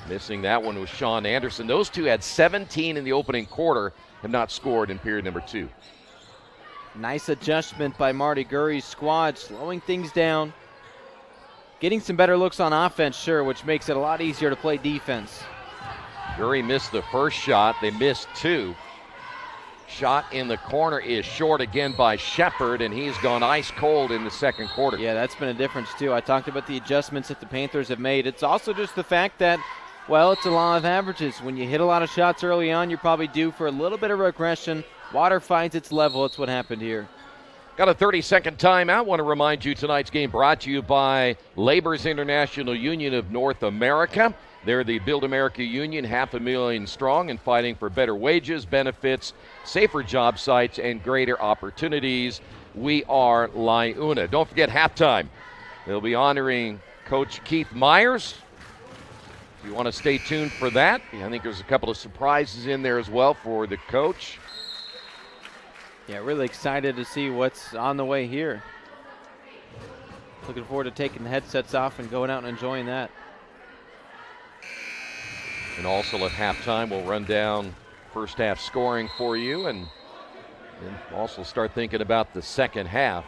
Missing that one was Sean Anderson. Those two had 17 in the opening quarter, have not scored in period number 2. Nice adjustment by Marty Gurry's squad, slowing things down. Getting some better looks on offense, sure, which makes it a lot easier to play defense. Gurry missed the first shot. They missed 2. Shot in the corner is short again by Shepard, and he's gone ice cold in the second quarter. Yeah, that's been a difference, too. I talked about the adjustments that the Panthers have made. It's also just the fact that, well, it's a law of averages. When you hit a lot of shots early on, you're probably due for a little bit of regression. Water finds its level. It's what happened here. Got a 30-second timeout. Want to remind you tonight's game brought to you by Labor's International Union of North America. They're the Build America Union, 500,000 strong, and fighting for better wages, benefits, safer job sites, and greater opportunities. We are LIUNA. Don't forget halftime. They'll be honoring Coach Keith Myers. If you want to stay tuned for that, I think there's a couple of surprises in there as well for the coach. Yeah, really excited to see what's on the way here. Looking forward to taking the headsets off and going out and enjoying that. And also at halftime, we'll run down first half scoring for you and also start thinking about the second half.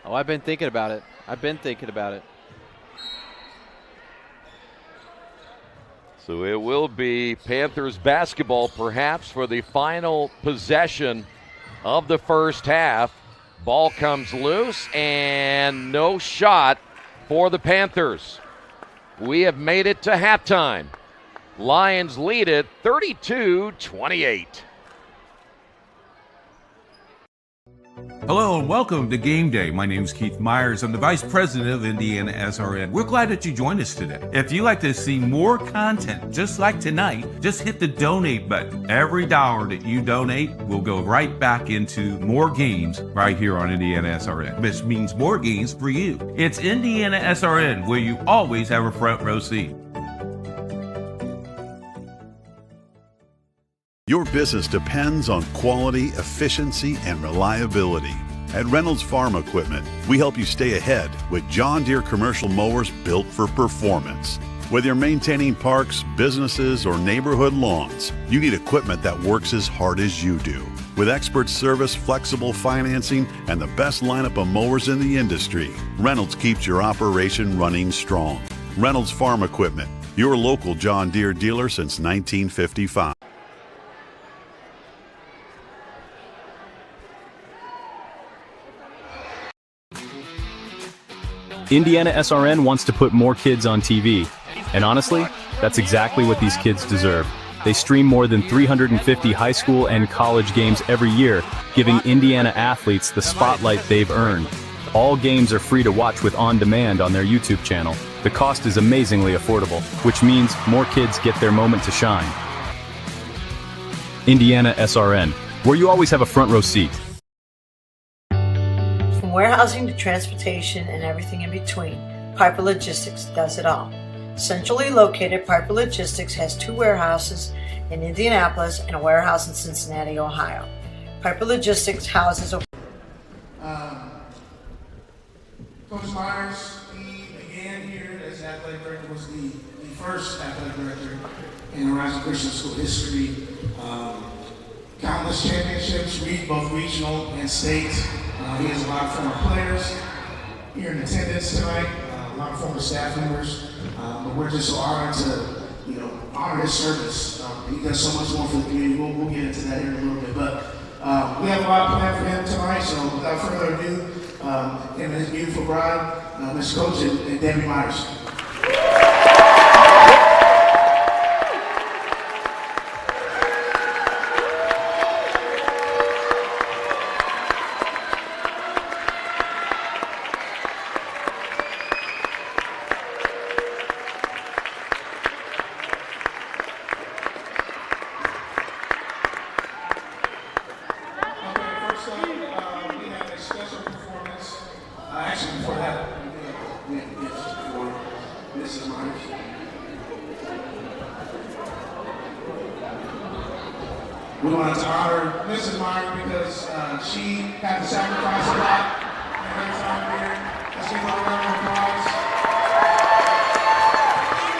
Oh, I've been thinking about it. So it will be Panthers basketball perhaps for the final possession of the first half. Ball comes loose and no shot for the Panthers. We have made it to halftime. Lions lead it 32-28. Hello and welcome to Game Day. My name is Keith Myers. I'm the Vice President of IndianaSRN. We're glad that you joined us today. If you'd like to see more content just like tonight, just hit the donate button. Every dollar that you donate will go right back into more games right here on IndianaSRN, which means more games for you. It's IndianaSRN, where you always have a front row seat. Your business depends on quality, efficiency, and reliability. At Reynolds Farm Equipment, we help you stay ahead with John Deere commercial mowers built for performance. Whether you're maintaining parks, businesses, or neighborhood lawns, you need equipment that works as hard as you do. With expert service, flexible financing, and the best lineup of mowers in the industry, Reynolds keeps your operation running strong. Reynolds Farm Equipment, your local John Deere dealer since 1955. IndianaSRN wants to put more kids on TV. And honestly, that's exactly what these kids deserve. They stream more than 350 high school and college games every year, giving Indiana athletes the spotlight they've earned. All games are free to watch with on-demand on their YouTube channel. The cost is amazingly affordable, which means more kids get their moment to shine. IndianaSRN, where you always have a front row seat. From warehousing to transportation and everything in between, Piper Logistics does it all. Centrally located, Piper Logistics has 2 warehouses in Indianapolis and a warehouse in Cincinnati, Ohio. Piper Logistics houses Coach Myers, he began here as athletic director, was the first athletic director in Horizon Christian School history. Countless championships, both regional and state. He has a lot of former players here in attendance tonight, a lot of former staff members. But we're just so honored to, honor his service. He does so much more for the community. We'll get into that here in a little bit. But we have a lot planned for him tonight. So without further ado, him and his beautiful bride, Ms. Coach and Debbie Myers. We wanted to honor Mrs. Myers because she had to sacrifice a lot in her time here. Let's give her a round of applause.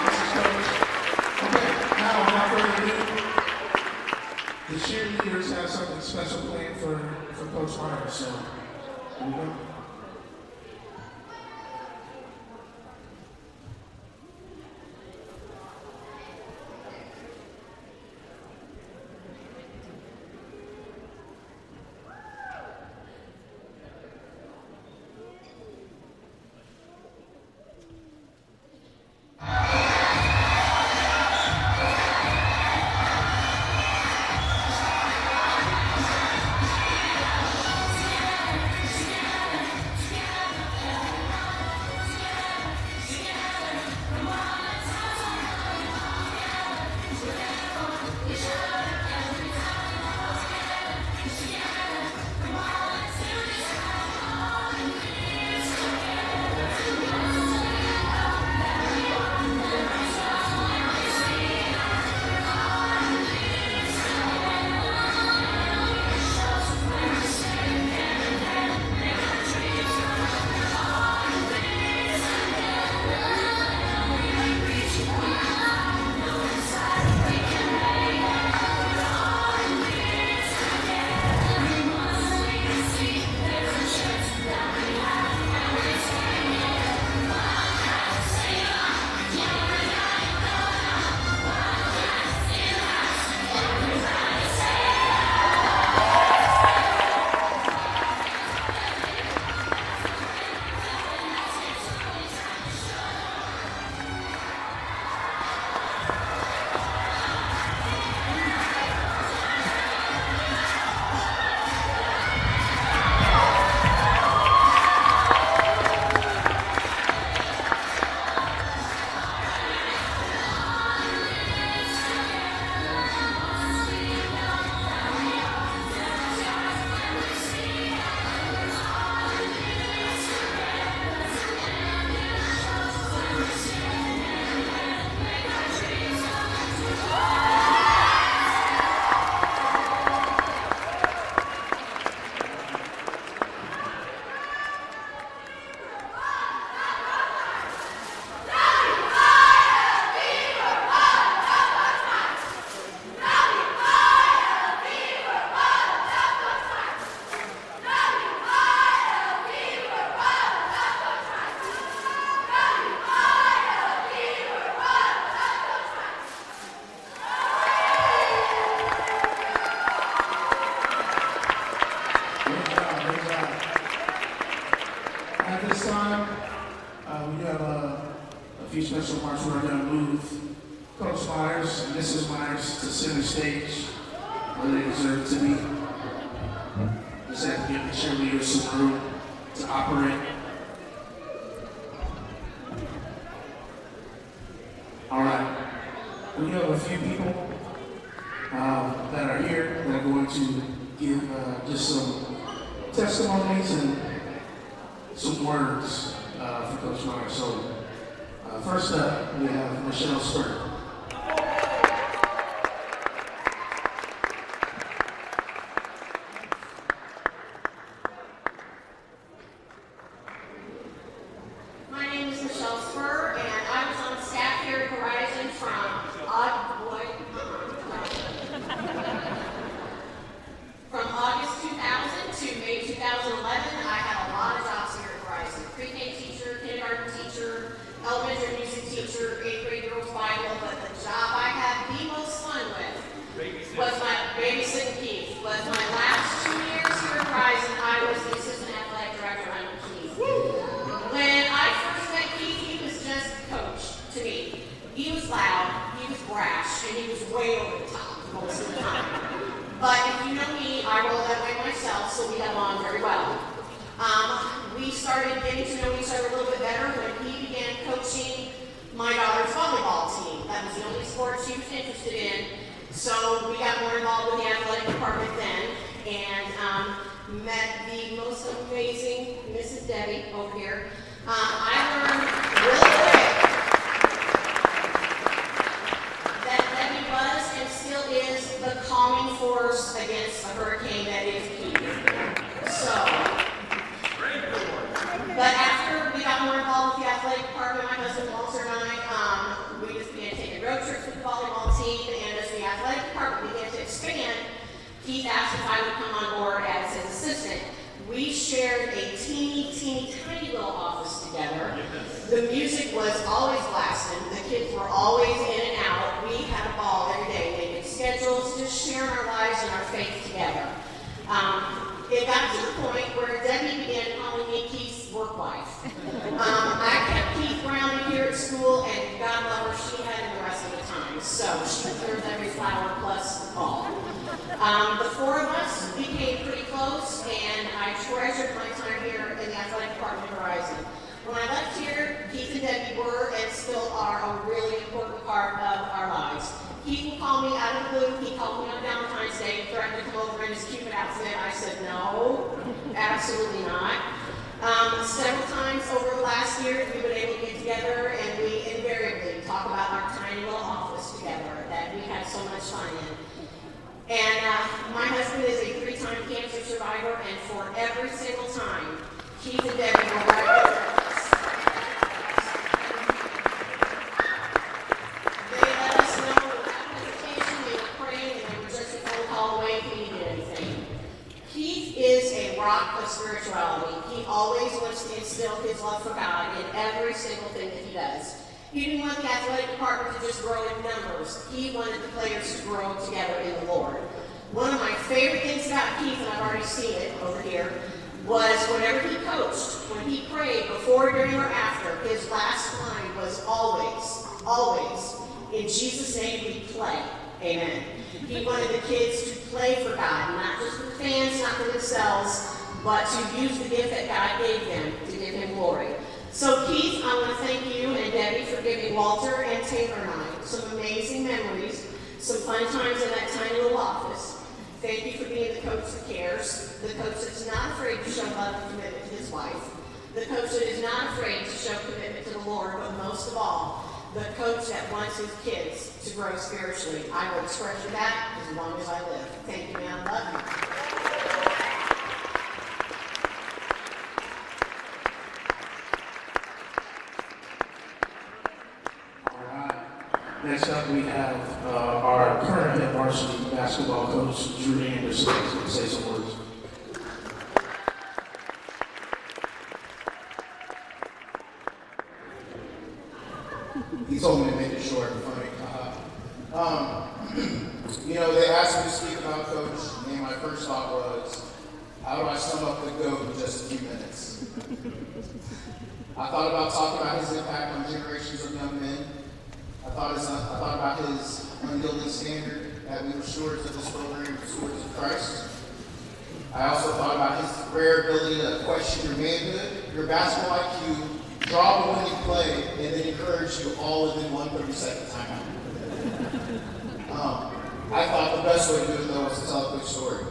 Mrs. Coach. Okay, now without further ado, the cheerleaders have something special planned for Coach Myers. So, here we go. few special parts where I'm going to move Coach Myers and Mrs. Myers to center stage where they deserve to be. Just have to give the cheerleaders some room to operate. All right. We have a few people that are here that are going to give just some testimonies and some words for Coach Myers. So first up, we have Michelle Spur. My name is Michelle Spur, and I was on staff here at Horizon from August 2000 to May 2011. I had a lot of jobs here at Horizon. Pre-K teacher, kindergarten teacher, elementary music teacher, 8th grade girls Bible, but the job I had the most fun with was my babysitting Keith. Was my last 2 years here at Horizon, I was the assistant athletic director under Keith. When I first met Keith, he was just a coach to me. He was loud, he was brash, and he was way over the top most of the time. But if you know me, I roll that way myself, so we got along very well. We started getting to know each other a little bit better when he began coaching my daughter's volleyball team. That was the only sport she was interested in. So we got more involved with the athletic department then, and met the most amazing Mrs. Debbie over here. I learned really quick that Debbie was and still is the calming force against a hurricane that is Keith. So, but after we got more involved with the athletic department, my husband Walter and I, we just began taking road trips with the volleyball team, and as the athletic department began to expand, Keith asked if I would come on board as his assistant. We shared a teeny, tiny little office together. The music was always blasting. The kids were always in and out. We had a ball every day, making schedules, just sharing our lives and our faith together. It got to the point where Debbie began calling me Keith's work wife. I kept Keith grounded here at school, and God love her, she had him the rest of the time. So she deserves every flower plus the ball. The four of us became pretty close, and I treasured my time here in the athletic department at Horizon. When I left here, Keith and Debbie were and still are a really important part of our lives. Keith would call me out of the blue. He called me on Valentine's Day and threatened to come over in his Cupid outfit. I said, no, absolutely not. Several times over the last year, we've been able to get together, and we invariably talk about our tiny little office together that we had so much fun in. And my husband is a 3-time cancer survivor, and for every single time, Keith and Debbie were right there with us. They let us know without hesitation, they were praying, and they were just a phone call away if we needed anything. Keith is a rock of spirituality. He always wants to instill his love for God in every single thing that he does. He didn't want the athletic department to just grow in numbers. He wanted the players to grow together in the Lord. One of my favorite things about Keith, and I've already seen it over here, was whenever he coached, when he prayed before, during, or after, his last line was always, in Jesus' name we play. Amen. He wanted the kids to play for God, not just for the fans, not for themselves, but to use the gift that God gave them to give him glory. So Keith, I want to thank you and Debbie for giving Walter and Taylor and I some amazing memories, some fun times in that tiny little office. Thank you for being the coach that cares, the coach that's not afraid to show love and commitment to his wife, the coach that is not afraid to show commitment to the Lord, but most of all, the coach that wants his kids to grow spiritually. I will treasure that as long as I live. Thank you, man. Love you. Next up, we have our current head varsity basketball coach, Drew Anderson, who's going to say some words. He told me to make it short and funny. You know, they asked me to speak about Coach, and my first thought was, How do I sum up the GOAT in just a few minutes? I thought about talking about his impact on generations of young men. I thought about his unyielding standard that we were stewards of this program, stewards of Christ. I also thought about his rare ability to question your manhood, your basketball IQ, draw the winning play, and then encourage you all within 1 30-second timeout. I thought the best way to do it, though, was to tell a quick story.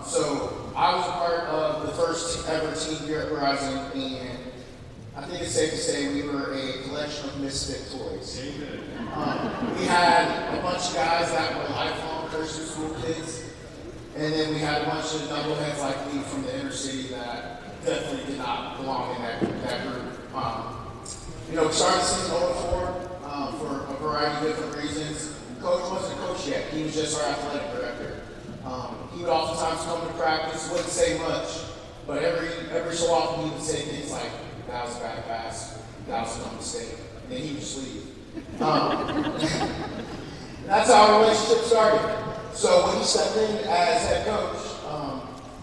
So I was a part of the first ever team here at Horizon, and I think it's safe to say we were a collection of misfit toys. We had a bunch of guys that were lifelong Christian school kids, and then we had a bunch of knuckleheads like me from the inner city that definitely did not belong in that group. We started the season 0-4 for a variety of different reasons. Coach wasn't coach yet. He was just our athletic director. He would oftentimes come to practice, wouldn't say much, but every so often he would say things like, "That was a bad pass, that was a dumb mistake," and then he would just leave. That's how our relationship started. So when he stepped in as head coach,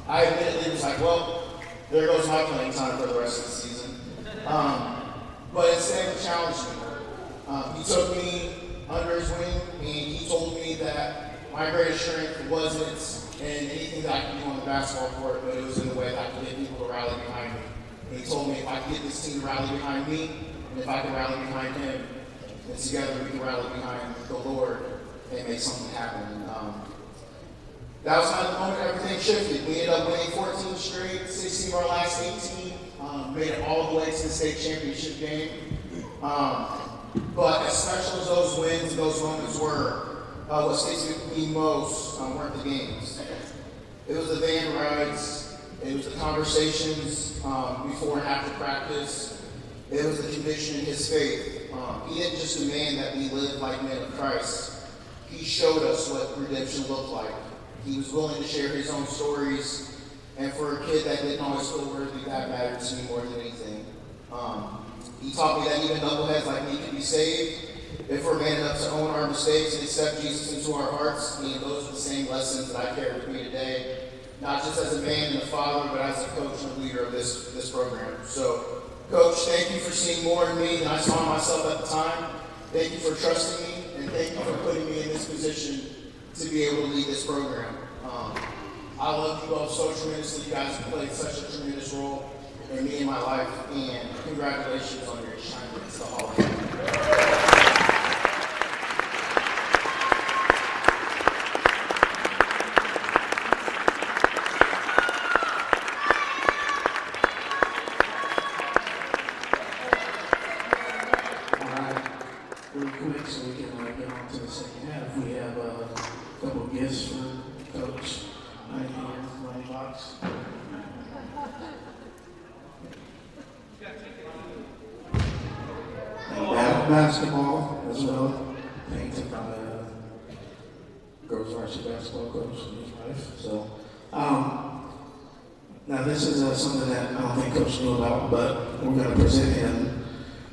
I admittedly was like, well, there goes my playing time for the rest of the season. But instead he challenged me. He took me under his wing, and he told me that my greatest strength wasn't in anything that I could do on the basketball court, but it was in the way that I could get people to rally behind me. And he told me if I could get this team to rally behind me, and if I could rally behind him, and together we can rally behind the Lord and make something happen. And, that was kind of the moment everything shifted. We ended up winning 14 straight, 16 of our last 18, made it all the way to the state championship game. But as special as those wins and those moments were, what sticks with me most weren't the games. It was the van rides, it was the conversations before and after practice, it was the conviction in his faith. He didn't just demand that we live like men of Christ. He showed us what redemption looked like. He was willing to share his own stories, and for a kid that didn't always feel worthy, that mattered to me more than anything. He taught me that even knuckleheads like me can be saved if we're man enough to own our mistakes and accept Jesus into our hearts. And those are the same lessons that I carry with me today, not just as a man and a father, but as a coach and a leader of this program. So, Coach, thank you for seeing more in me than I saw myself at the time. Thank you for trusting me, and thank you for putting me in this position to be able to lead this program. I love you both so tremendously. You guys have played such a tremendous role in me and my life, and congratulations on your achievement to the Hall of Fame. Really quick, so we can get on to the second half. We have a couple of gifts for Coach right here, money box. And basketball as well, painted by the girls varsity basketball coach and his wife. So, now this is something that I don't think Coach knew about, but we're going to present him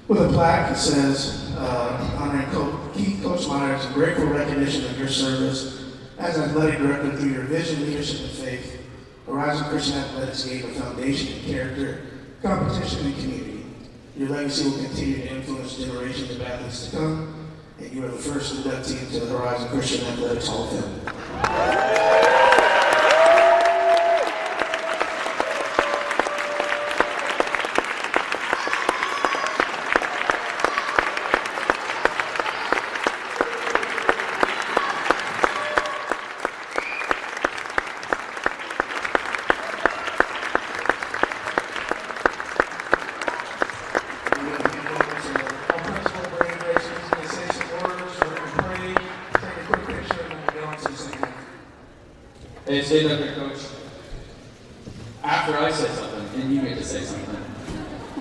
with a plaque that says, honoring Coach Myers, a grateful recognition of your service as athletic director through your vision, leadership, and faith. Horizon Christian Athletics gave a foundation in character, competition, and community. Your legacy will continue to influence generations of athletes to come, and you are the first inductee into the Horizon Christian Athletics Hall of Fame. Hey, stay up there, Coach. After I say something, and you get to say something.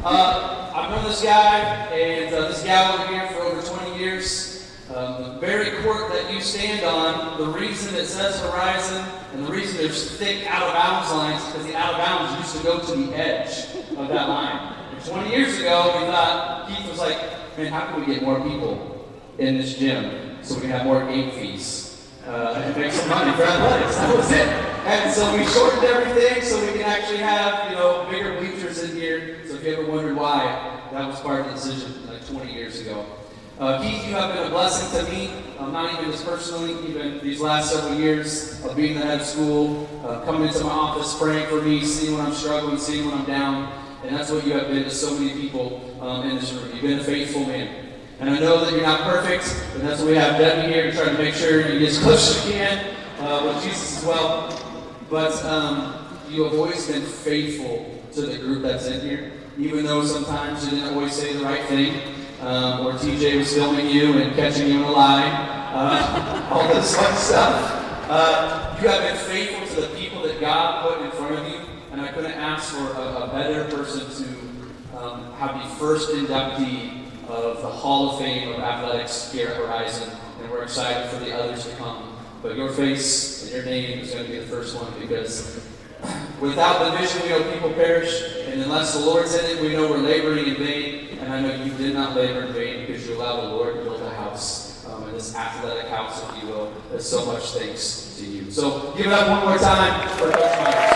I've known this guy and this gal over here for over 20 years. The very court that you stand on, the reason it says Horizon and the reason there's thick out-of-bounds lines is because the out-of-bounds used to go to the edge of that line. And 20 years ago, we thought, Keith was like, man, how can we get more people in this gym so we can have more gate fees? And make some money for athletics. That was it. And so we shortened everything so we can actually have, bigger bleachers in here. So if you ever wondered why, that was part of the decision like 20 years ago. Keith, you have been a blessing to me, not even just personally, even these last several years of being the head of school, coming into my office, praying for me, seeing when I'm struggling, seeing when I'm down. And that's what you have been to so many people in this room. You've been a faithful man. And I know that you're not perfect, but that's why we have Debbie here to try to make sure you get as close as you can with Jesus as well. But you have always been faithful to the group that's in here, even though sometimes you didn't always say the right thing, or TJ was filming you and catching you in a lie, all this fun stuff. You have been faithful to the people that God put in front of you, and I couldn't ask for a better person to have the first inductee of the Hall of Fame of Athletics here at Horizon, and we're excited for the others to come. But your face and your name is going to be the first one, because without the vision, we know people perish, and unless the Lord's in it, we know we're laboring in vain. And I know you did not labor in vain, because you allowed the Lord to build a house, and this athletic house, if you will, is so much thanks to you. So give it up one more time for Coach Myers.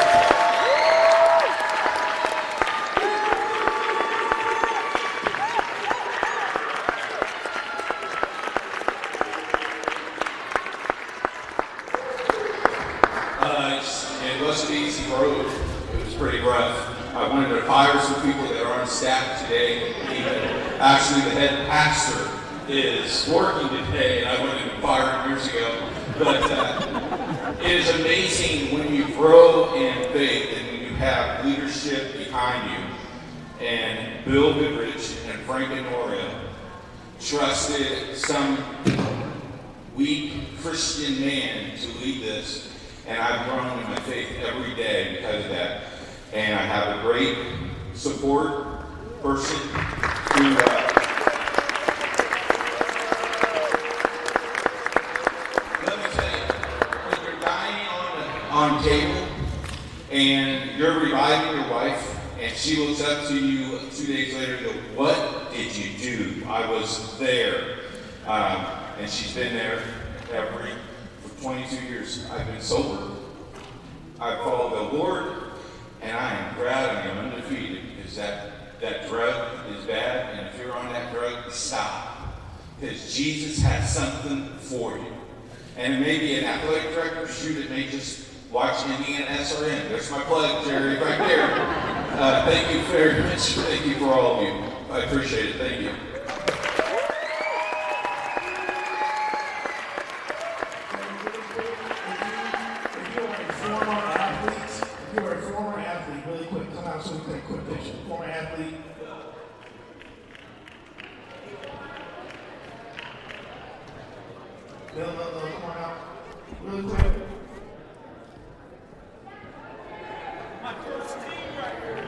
It wasn't an easy road. It was pretty rough. I wanted to fire some people that are on staff today. Even actually, the head pastor is working today, and I wanted to fire him years ago. But it is amazing when you grow in faith and when you have leadership behind you. And Bill Goodrich and Frank and Noria trusted some weak Christian man to lead this. And I've grown in my faith every day because of that. And I have a great support person who let me tell you, when you're dying on table and you're reviving your wife and she looks up to you 2 days later and goes, "What did you do?" I was there. And she's been there for 22 years. I've been sober. I followed the Lord, and I am proud and I'm undefeated, because that drug is bad, and if you're on that drug, stop. Because Jesus has something for you. And it may be an athletic director shoot, it may just watch IndianaSRN. There's my plug, Jerry, right there. Thank you very much. Thank you for all of you. I appreciate it. Thank you. Come on out. Really quick. My first team right here.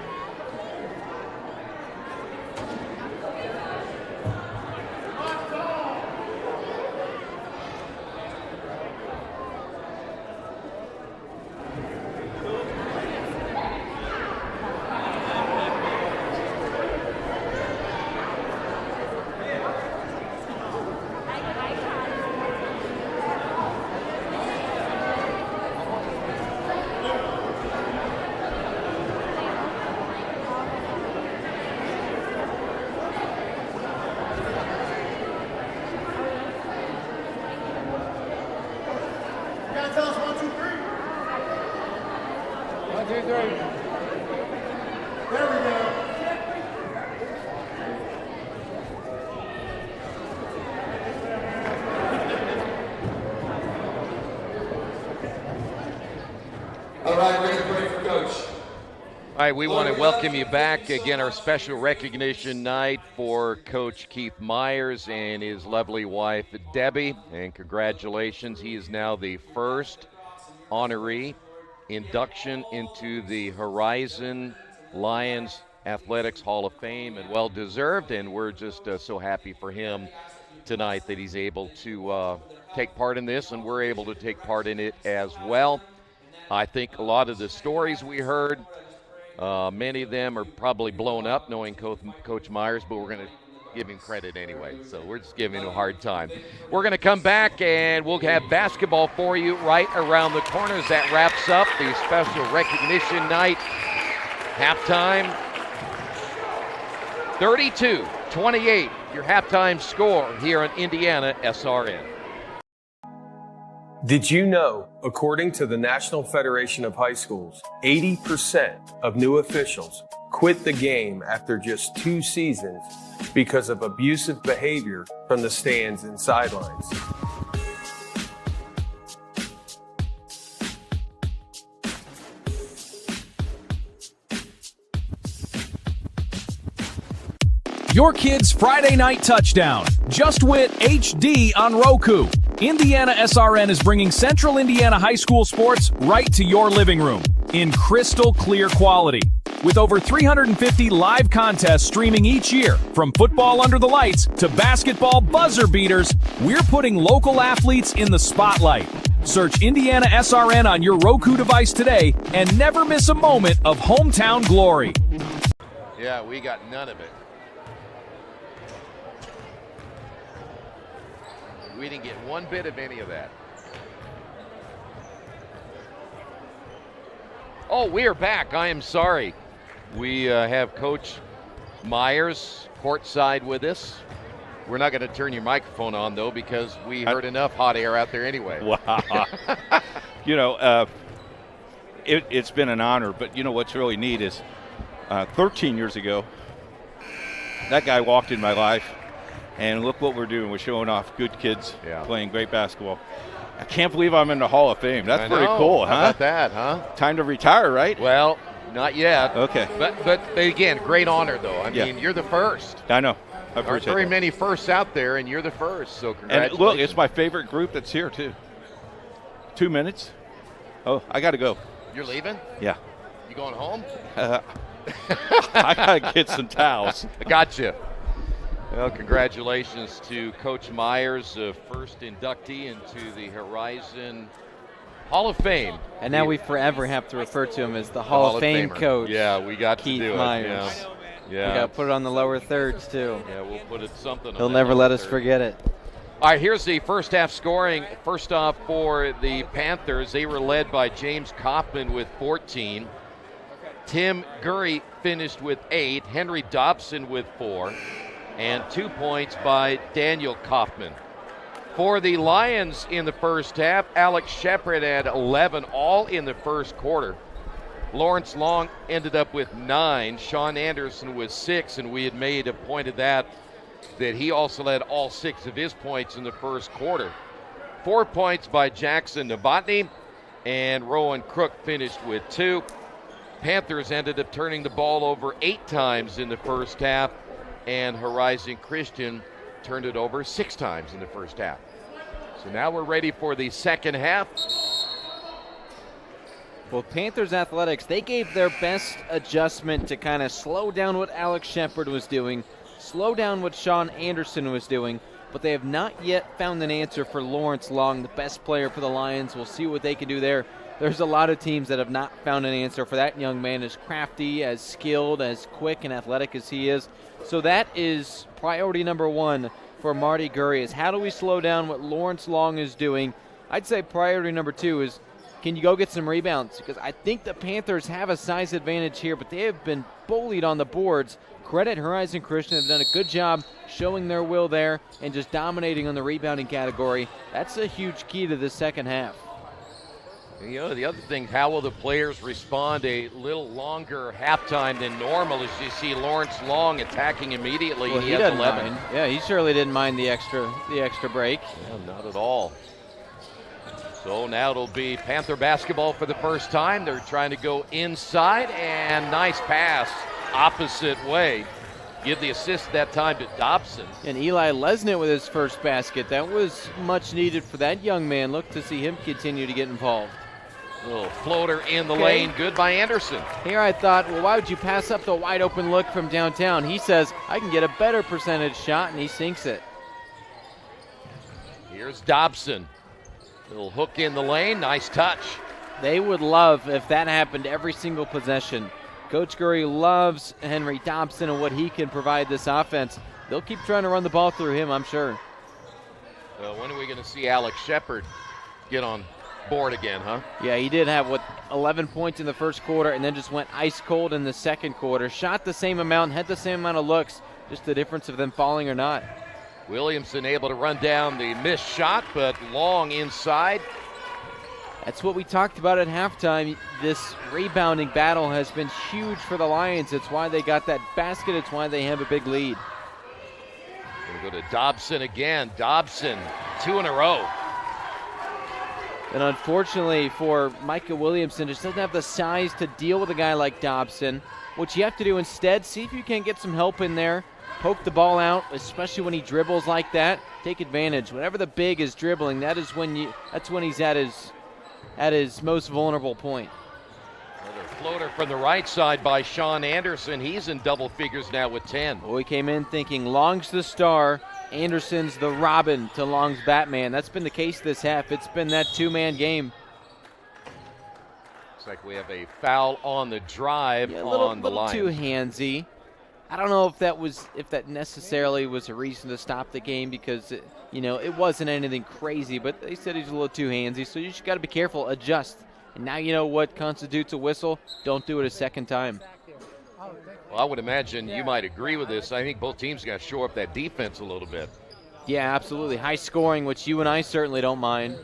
Tell us 1, 2, 3. 1, 2, 3. There we go. All right, ready to pray for Coach. All right, we want to welcome you back. Again, our special recognition night for Coach Keith Myers and his lovely wife, Debbie. And congratulations, he is now the first honoree induction into the Horizon Lions Athletics Hall of Fame, and well-deserved. And we're just so happy for him tonight that he's able to take part in this, and we're able to take part in it as well. I think a lot of the stories we heard, many of them are probably blown up knowing Coach Myers, but we're going to give him credit anyway, so we're just giving him a hard time. We're going to come back, and we'll have basketball for you right around the corners. That wraps up the special recognition night. Halftime, 32-28, your halftime score here on Indiana SRN. Did you know, according to the National Federation of High Schools, 80% of new officials quit the game after just 2 seasons because of abusive behavior from the stands and sidelines? Your kid's Friday night touchdown. Just Wit HD on Roku. IndianaSRN is bringing Central Indiana high school sports right to your living room in crystal clear quality. With over 350 live contests streaming each year, from football under the lights to basketball buzzer beaters, we're putting local athletes in the spotlight. Search IndianaSRN on your Roku device today and never miss a moment of hometown glory. Yeah, we got none of it. We didn't get one bit of any of that. Oh, we are back. I am sorry. We have Coach Myers courtside with us. We're not going to turn your microphone on, though, because we heard enough hot air out there anyway. Wow. It's been an honor, but you know what's really neat is 13 years ago, that guy walked in my life. And look what we're doing. We're showing off good kids playing great basketball. I can't believe I'm in the Hall of Fame. That's pretty cool, huh? How about that, huh? Time to retire, right? Well, not yet. Okay. But again, great honor, though. I mean, you're the first. I know. I There aren't very many firsts out there, and you're the first, so congratulations. And look, it's my favorite group that's here, too. 2 minutes. Oh, I got to go. You're leaving? Yeah. You going home? I got to get some towels. I got you. Well, congratulations to Coach Myers, first inductee into the Horizon Hall of Fame. And now we forever have to refer to him as the Hall of Fame Famer. coach. Yeah, we got Keith to do Myers. it. Yeah. We got to put it on the lower thirds, too. Yeah, we'll put it something He'll on never let us third. forget it. All right, here's the first half scoring. First off, for the Panthers, they were led by James Kaufman with 14. Tim Gurry finished with 8. Henry Dobson with 4. And 2 points by Daniel Kaufman. For the Lions in the first half, Alex Shepard had 11, all in the first quarter. Lawrence Long ended up with 9. Sean Anderson with 6, and we had made a point of that he also led all 6 of his points in the first quarter. 4 points by Jackson Novotny, and Rowan Crook finished with 2. Panthers ended up turning the ball over 8 times in the first half, and Horizon Christian turned it over 6 times in the first half. So now we're ready for the second half. Well, Panthers athletics, they gave their best adjustment to kind of slow down what Alex Shepard was doing, slow down what Sean Anderson was doing, but they have not yet found an answer for Lawrence Long, the best player for the Lions. We'll see what they can do there. There's a lot of teams that have not found an answer for that young man, as crafty, as skilled, as quick and athletic as he is. So that is priority number 1 for Marty Gurry, is how do we slow down what Lawrence Long is doing? I'd say priority number 2 is, can you go get some rebounds? Because I think the Panthers have a size advantage here, but they have been bullied on the boards. Credit Horizon Christian, have done a good job showing their will there and just dominating on the rebounding category. That's a huge key to the second half. You know, the other thing, how will the players respond a little longer halftime than normal as you see Lawrence Long attacking immediately? Well, he he has doesn't 11. mind. Yeah, he surely didn't mind the extra break. Yeah, not at all. So now it'll be Panther basketball for the first time. They're trying to go inside, and nice pass opposite way. Give the assist that time to Dobson. And Eli Lesnett with his first basket. That was much needed for that young man. Look to see him continue to get involved. Little floater in the lane, good by Anderson. Here I thought, well, why would you pass up the wide open look from downtown? He says, I can get a better percentage shot, and he sinks it. Here's Dobson. Little hook in the lane, nice touch. They would love if that happened every single possession. Coach Gurry loves Henry Dobson and what he can provide this offense. they'll keep trying to run the ball through him, I'm sure. Well, when are we going to see Alex Shepard get on board again, huh? Yeah, he did have, 11 points in the first quarter and then just went ice cold in the second quarter. Shot the same amount, had the same amount of looks, just the difference of them falling or not. Williamson able to run down the missed shot, but long inside. That's what we talked about at halftime. This rebounding battle has been huge for the Lions. It's why they got that basket. It's why they have a big lead. We'll go to Dobson again. Dobson, 2 in a row. And unfortunately for Micah Williamson, just doesn't have the size to deal with a guy like Dobson. What you have to do instead, see if you can get some help in there. Poke the ball out, especially when he dribbles like that. Take advantage. Whenever the big is dribbling, that's when he's at his most vulnerable point. Another floater from the right side by Sean Anderson. He's in double figures now with 10. Well, we came in thinking Long's the star, Anderson's the Robin to Long's Batman. That's been the case this half. It's been that two-man game. Looks like we have a foul on the drive on the line. Too handsy. I don't know if that necessarily was a reason to stop the game because it wasn't anything crazy, but they said he's a little too handsy, so you just got to be careful, adjust. And now you know what constitutes a whistle. Don't do it a second time. Well, I would imagine you might agree with this. I think both teams got to shore up that defense a little bit. Yeah, absolutely. High scoring, which you and I certainly don't mind.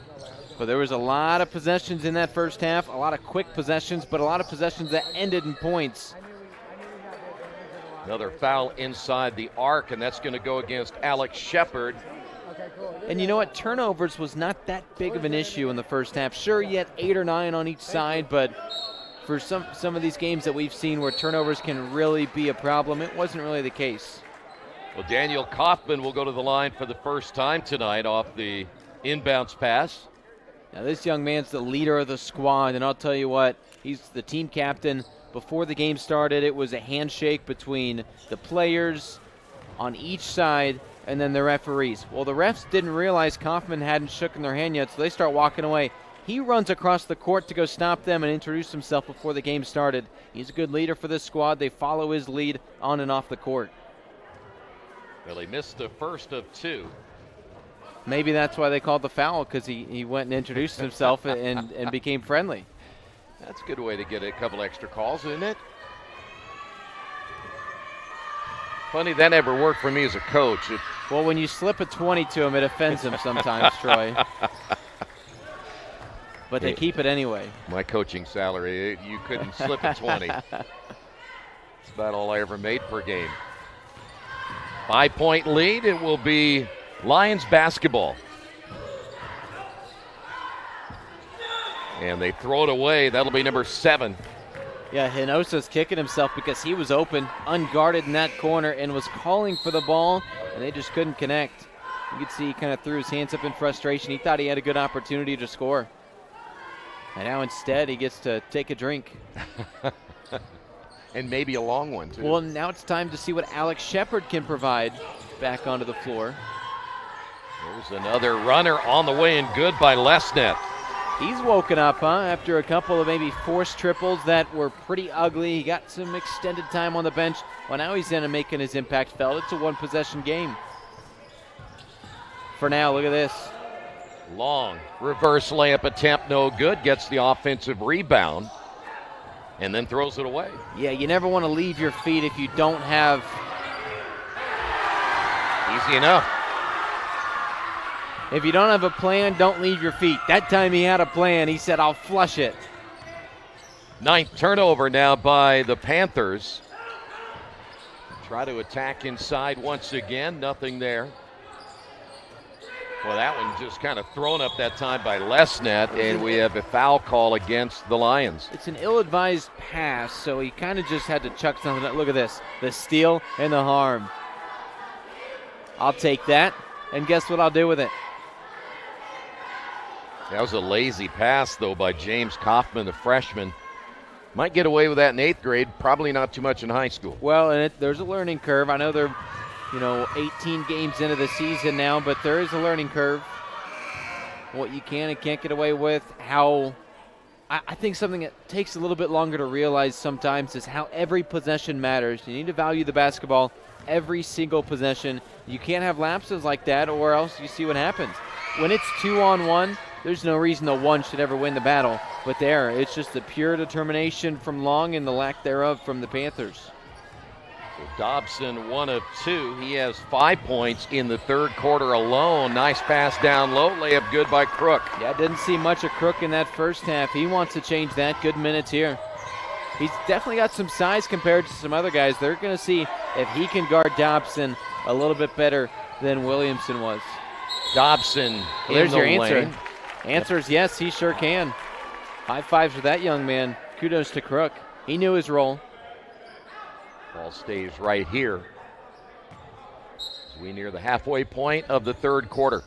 But there was a lot of possessions in that first half, a lot of quick possessions, but a lot of possessions that ended in points. Another foul inside the arc, and that's going to go against Alex Shepard. And you know what? Turnovers was not that big of an issue in the first half. Sure, you had 8 or 9 on each side, but for some of these games that we've seen where turnovers can really be a problem, it wasn't really the case. Well, Daniel Kaufman will go to the line for the first time tonight off the inbounds pass. Now, this young man's the leader of the squad, and I'll tell you what, he's the team captain. Before the game started, it was a handshake between the players on each side and then the referees. Well, the refs didn't realize Kaufman hadn't shaken their hand yet, so they start walking away. He runs across the court to go stop them and introduce himself before the game started. He's a good leader for this squad. They follow his lead on and off the court. Well, he missed the first of 2. Maybe that's why they called the foul, because he went and introduced himself and became friendly. That's a good way to get a couple extra calls, isn't it? Funny, that never worked for me as a coach. Well, when you slip a 20 to him, it offends him sometimes, Troy. But they keep it anyway. My coaching salary, you couldn't slip a 20. It's about all I ever made per game. 5-point lead. It will be Lions basketball. And they throw it away. That'll be number 7. Yeah, Hinosa's kicking himself because he was open, unguarded in that corner, and was calling for the ball, and they just couldn't connect. You could see he kind of threw his hands up in frustration. He thought he had a good opportunity to score. And now instead he gets to take a drink. And maybe a long one, too. Well, now it's time to see what Alex Shepard can provide back onto the floor. There's another runner on the way, and good by Lesnet. He's woken up, huh? After a couple of maybe forced triples that were pretty ugly. He got some extended time on the bench. Well, now he's in and making his impact felt. It's a one-possession game. For now, look at this. Long reverse layup attempt, no good. Gets the offensive rebound and then throws it away. Yeah, you never want to leave your feet if you don't have... Easy enough. If you don't have a plan, don't leave your feet. That time he had a plan. He said, I'll flush it. 9th turnover now by the Panthers. Try to attack inside once again. Nothing there. Well, that one just kind of thrown up that time by Lesnet, and we have a foul call against the Lions. It's an ill-advised pass, so he kind of just had to chuck something. Look at this. The steal and the harm. I'll take that, and guess what I'll do with it? That was a lazy pass, though, by James Kaufman, the freshman. Might get away with that in 8th grade, probably not too much in high school. Well, and there's a learning curve. I know they're, 18 games into the season now, but there is a learning curve. What you can and can't get away with, how I think something that takes a little bit longer to realize sometimes is how every possession matters. You need to value the basketball every single possession. You can't have lapses like that, or else you see what happens. When it's 2-on-1, there's no reason the one should ever win the battle. But there, it's just the pure determination from Long and the lack thereof from the Panthers. So Dobson, 1 of 2. He has 5 points in the third quarter alone. Nice pass down low. Layup good by Crook. Yeah, didn't see much of Crook in that first half. He wants to change that. Good minutes here. He's definitely got some size compared to some other guys. They're going to see if he can guard Dobson a little bit better than Williamson was. Dobson well, there's your answer. lane. Answer is yes, he sure can. High fives for that young man. Kudos to Crook. He knew his role. Ball stays right here as we near the halfway point of the third quarter.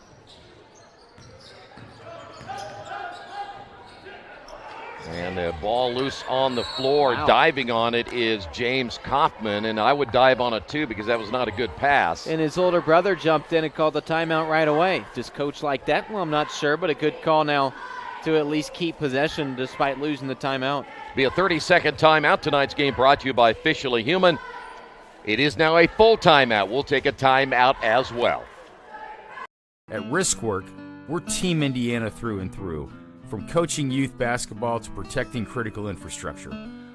And the ball loose on the floor. Wow. Diving on it is James Kaufman, and I would dive on it too because that was not a good pass. And his older brother jumped in and called the timeout right away. Does coach like that? Well, I'm not sure, but a good call now to at least keep possession despite losing the timeout. Be a 30-second timeout. Tonight's game brought to you by Officially Human. It is now a full timeout. We'll take a timeout as well. At Riskwork, we're Team Indiana through and through. From coaching youth basketball to protecting critical infrastructure.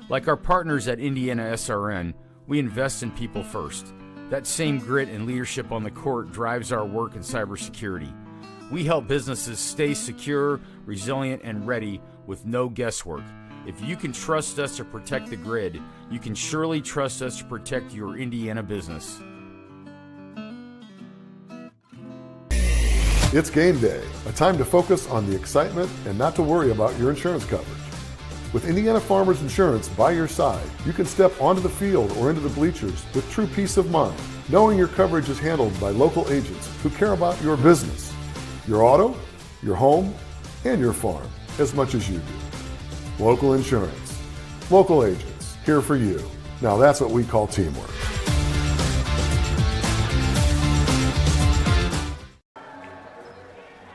Like our partners at IndianaSRN, we invest in people first. That same grit and leadership on the court drives our work in cybersecurity. We help businesses stay secure, resilient, and ready with no guesswork. If you can trust us to protect the grid, you can surely trust us to protect your Indiana business. It's game day, a time to focus on the excitement and not to worry about your insurance coverage. With Indiana Farmers Insurance by your side, you can step onto the field or into the bleachers with true peace of mind, knowing your coverage is handled by local agents who care about your business, your auto, your home, and your farm as much as you do. Local insurance, local agents, here for you. Now that's what we call teamwork.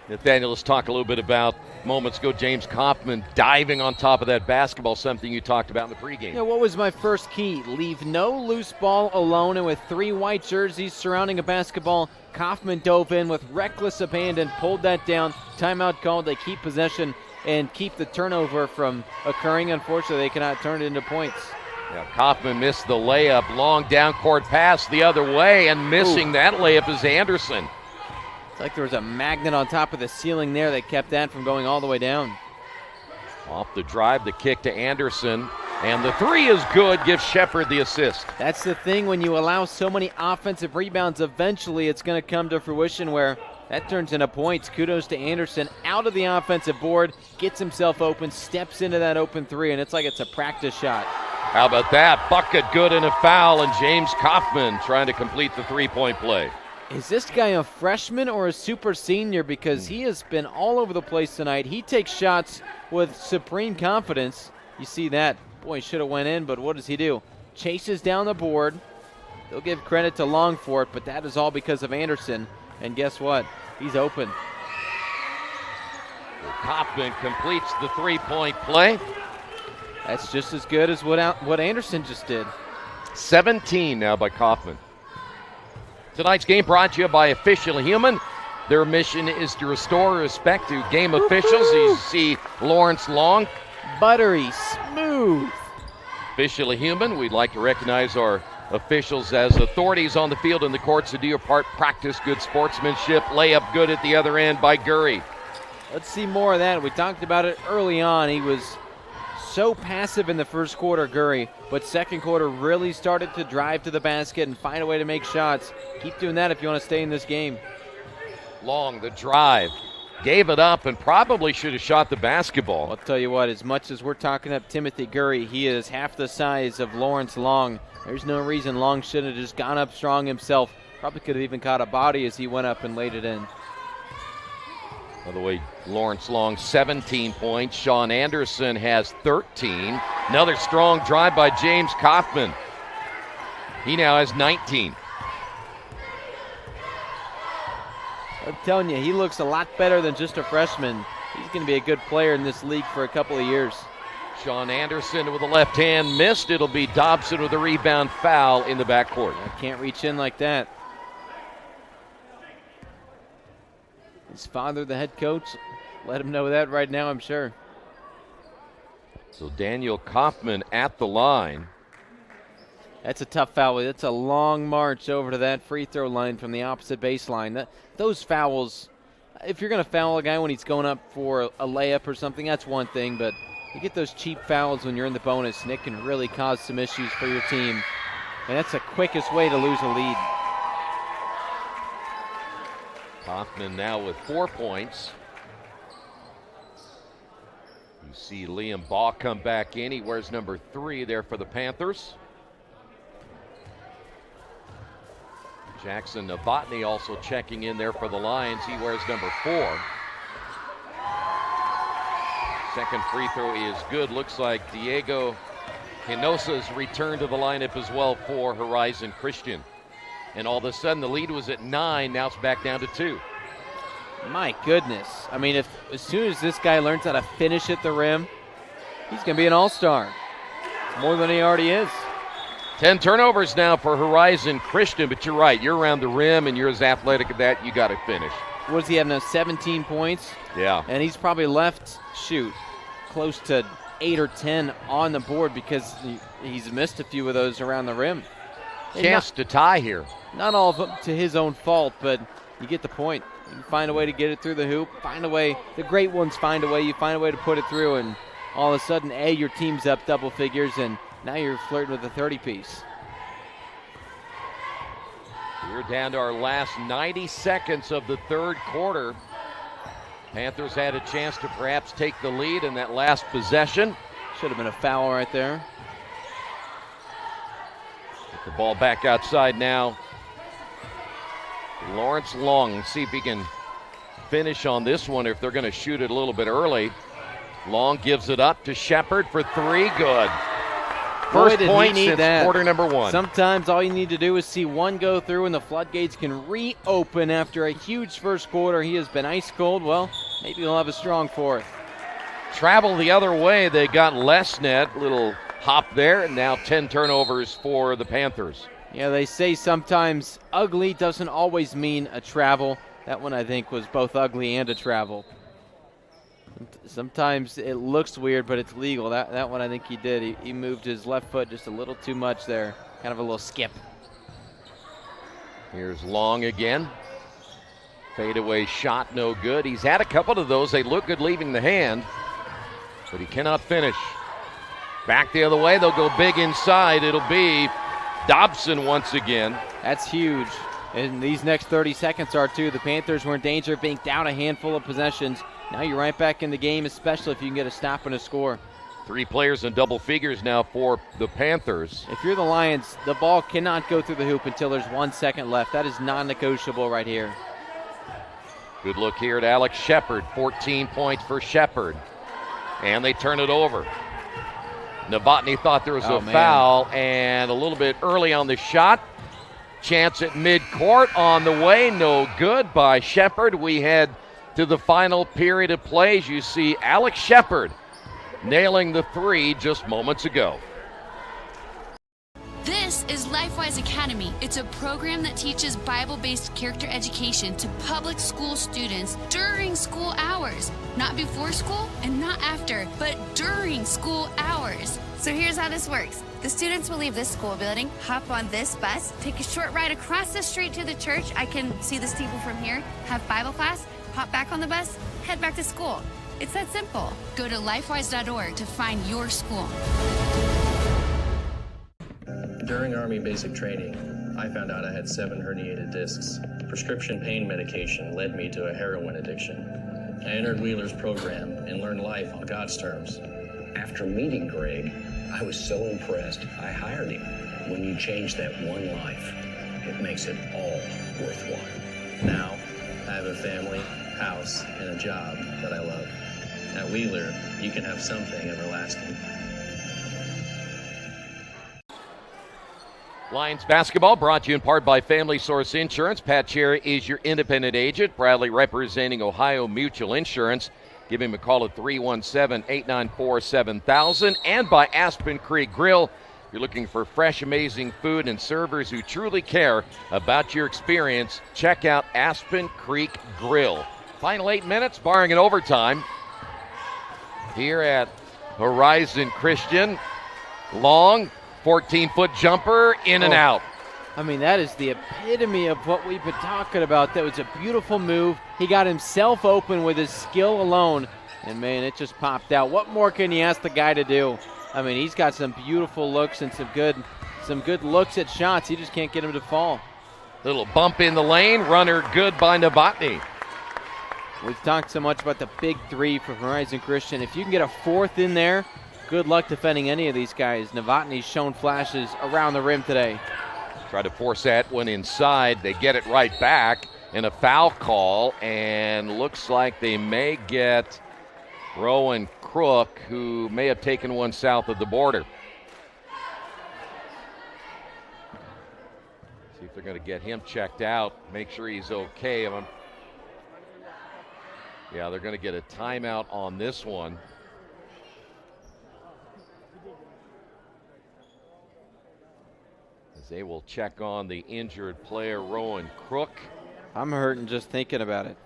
Nathaniel, let's talk a little bit about moments ago, James Kaufman diving on top of that basketball, something you talked about in the pregame. Yeah, what was my first key? Leave no loose ball alone, and with 3 white jerseys surrounding a basketball, Kaufman dove in with reckless abandon, pulled that down. Timeout called. They keep possession and keep the turnover from occurring. Unfortunately, they cannot turn it into points. Yeah, Kaufman missed the layup. Long down court pass the other way, and missing that layup is Anderson. It's like there was a magnet on top of the ceiling there that kept that from going all the way down. Off the drive, the kick to Anderson, and the 3 is good, gives Shepard the assist. That's the thing, when you allow so many offensive rebounds, eventually it's going to come to fruition where that turns into points. Kudos to Anderson, out of the offensive board, gets himself open, steps into that open 3, and it's like it's a practice shot. How about that? Bucket good and a foul, and James Kaufman trying to complete the 3-point play. Is this guy a freshman or a super senior? Because he has been all over the place tonight. He takes shots with supreme confidence. You see that. Boy, should have went in, but what does he do? Chases down the board. They'll give credit to Long for it, but that is all because of Anderson. And guess what? He's open. Kaufman completes the 3-point play. That's just as good as what Anderson just did. 17 now by Kaufman. Tonight's game brought to you by Officially Human. Their mission is to restore respect to game officials. You see Lawrence Long. Buttery, smooth. Officially Human. We'd like to recognize our officials as authorities on the field and the courts to do your part. Practice good sportsmanship. Layup good at the other end by Gurry. Let's see more of that. We talked about it early on. He was so passive in the first quarter, Gurry, but second quarter really started to drive to the basket and find a way to make shots. Keep doing that if you want to stay in this game. Long, the drive. Gave it up and probably should have shot the basketball. I'll tell you what, as much as we're talking up Timothy Gurry, he is half the size of Lawrence Long. There's no reason Long shouldn't have just gone up strong himself. Probably could have even caught a body as he went up and laid it in. By the way, Lawrence Long, 17 points. Sean Anderson has 13. Another strong drive by James Kaufman. He now has 19. I'm telling you, he looks a lot better than just a freshman. He's going to be a good player in this league for a couple of years. Sean Anderson with the left hand missed. It'll be Dobson with a rebound foul in the backcourt. I can't reach in like that. His father, the head coach, let him know that right now, I'm sure. So Daniel Kaufman at the line. That's a tough foul. That's a long march over to that free throw line from the opposite baseline. Those fouls, if you're going to foul a guy when he's going up for a layup or something, that's one thing. But you get those cheap fouls when you're in the bonus, and it can really cause some issues for your team. And that's the quickest way to lose a lead. Kaufman now with 4 points. You see Liam Baugh come back in. He wears number 3 there for the Panthers. Jackson Novotny also checking in there for the Lions. He wears number 4. Second free throw is good. Looks like Diego Hinosa's returned to the lineup as well for Horizon Christian. And all of a sudden the lead was at 9. Now it's back down to 2. My goodness. I mean, as soon as this guy learns how to finish at the rim, he's going to be an all-star. More than he already is. 10 turnovers now for Horizon Christian, but you're right. You're around the rim and you're as athletic as that. You got to finish. What does he have now? 17 points? Yeah. And he's probably left, close to 8 or 10 on the board because he's missed a few of those around the rim. Chance to tie here. Not all of them to his own fault, but you get the point. You find a way to get it through the hoop. Find a way. The great ones find a way. You find a way to put it through, and all of a sudden, your team's up double figures, and now you're flirting with a 30-piece. We're down to our last 90 seconds of the third quarter. Panthers had a chance to perhaps take the lead in that last possession. Should have been a foul right there. Get the ball back outside now. Lawrence Long, see if he can finish on this one if they're going to shoot it a little bit early. Long gives it up to Shepard for 3. Good. First point since quarter number 1. Sometimes all you need to do is see one go through and the floodgates can reopen after a huge first quarter. He has been ice cold. Well, maybe he'll have a strong fourth. Travel the other way. They got Lesnet. Little hop there, and now 10 turnovers for the Panthers. Yeah, they say sometimes ugly doesn't always mean a travel. That one, I think, was both ugly and a travel. Sometimes it looks weird, but it's legal. That one I think he did. He moved his left foot just a little too much there. Kind of a little skip. Here's Long again. Fadeaway shot, no good. He's had a couple of those. They look good leaving the hand, but he cannot finish. Back the other way. They'll go big inside. It'll be Dobson once again. That's huge. And these next 30 seconds are too. The Panthers were in danger of being down a handful of possessions. Now you're right back in the game, especially if you can get a stop and a score. 3 players in double figures now for the Panthers. If you're the Lions, the ball cannot go through the hoop until there's 1 second left. That is non-negotiable right here. Good look here at Alex Shepard. 14 points for Shepard. And they turn it over. Novotny thought there was a foul, and a little bit early on the shot. Chance at midcourt on the way. No good by Shepard. We head to the final period of play. As you see Alex Shepard nailing the 3 just moments ago. This is LifeWise Academy. It's a program that teaches Bible-based character education to public school students during school hours. Not before school and not after, but during school hours. So here's how this works. The students will leave this school building, hop on this bus, take a short ride across the street to the church. I can see the steeple from here, have Bible class, hop back on the bus, head back to school. It's that simple. Go to lifewise.org to find your school. During Army basic training, I found out I had 7 herniated discs. Prescription pain medication led me to a heroin addiction. I entered Wheeler's program and learned life on God's terms. After meeting Greg, I was so impressed, I hired him. When you change that one life, it makes it all worthwhile. Now, I have a family, house, and a job that I love. At Wheeler, you can have something everlasting. Lions basketball brought to you in part by Family Source Insurance. Pat Cherry is your independent agent, proudly representing Ohio Mutual Insurance. Give him a call at 317-894-7000. And by Aspen Creek Grill. If you're looking for fresh, amazing food and servers who truly care about your experience, check out Aspen Creek Grill. Final 8 minutes, barring an overtime, here at Horizon Christian. Long, 14-foot jumper, in and out. I mean, that is the epitome of what we've been talking about. That was a beautiful move. He got himself open with his skill alone, and, man, it just popped out. What more can you ask the guy to do? I mean, he's got some beautiful looks and some good looks at shots. He just can't get him to fall. Little bump in the lane, runner good by Novotny. We've talked so much about the big three for Horizon Christian. If you can get a fourth in there, good luck defending any of these guys. Novotny's shown flashes around the rim today. Try to force that one inside. They get it right back, and a foul call, and looks like they may get Rowan Crook, who may have taken one south of the border. See if they're going to get him checked out, make sure he's okay. Yeah, they're going to get a timeout on this one. They will check on the injured player, Rowan Crook. I'm hurting just thinking about it.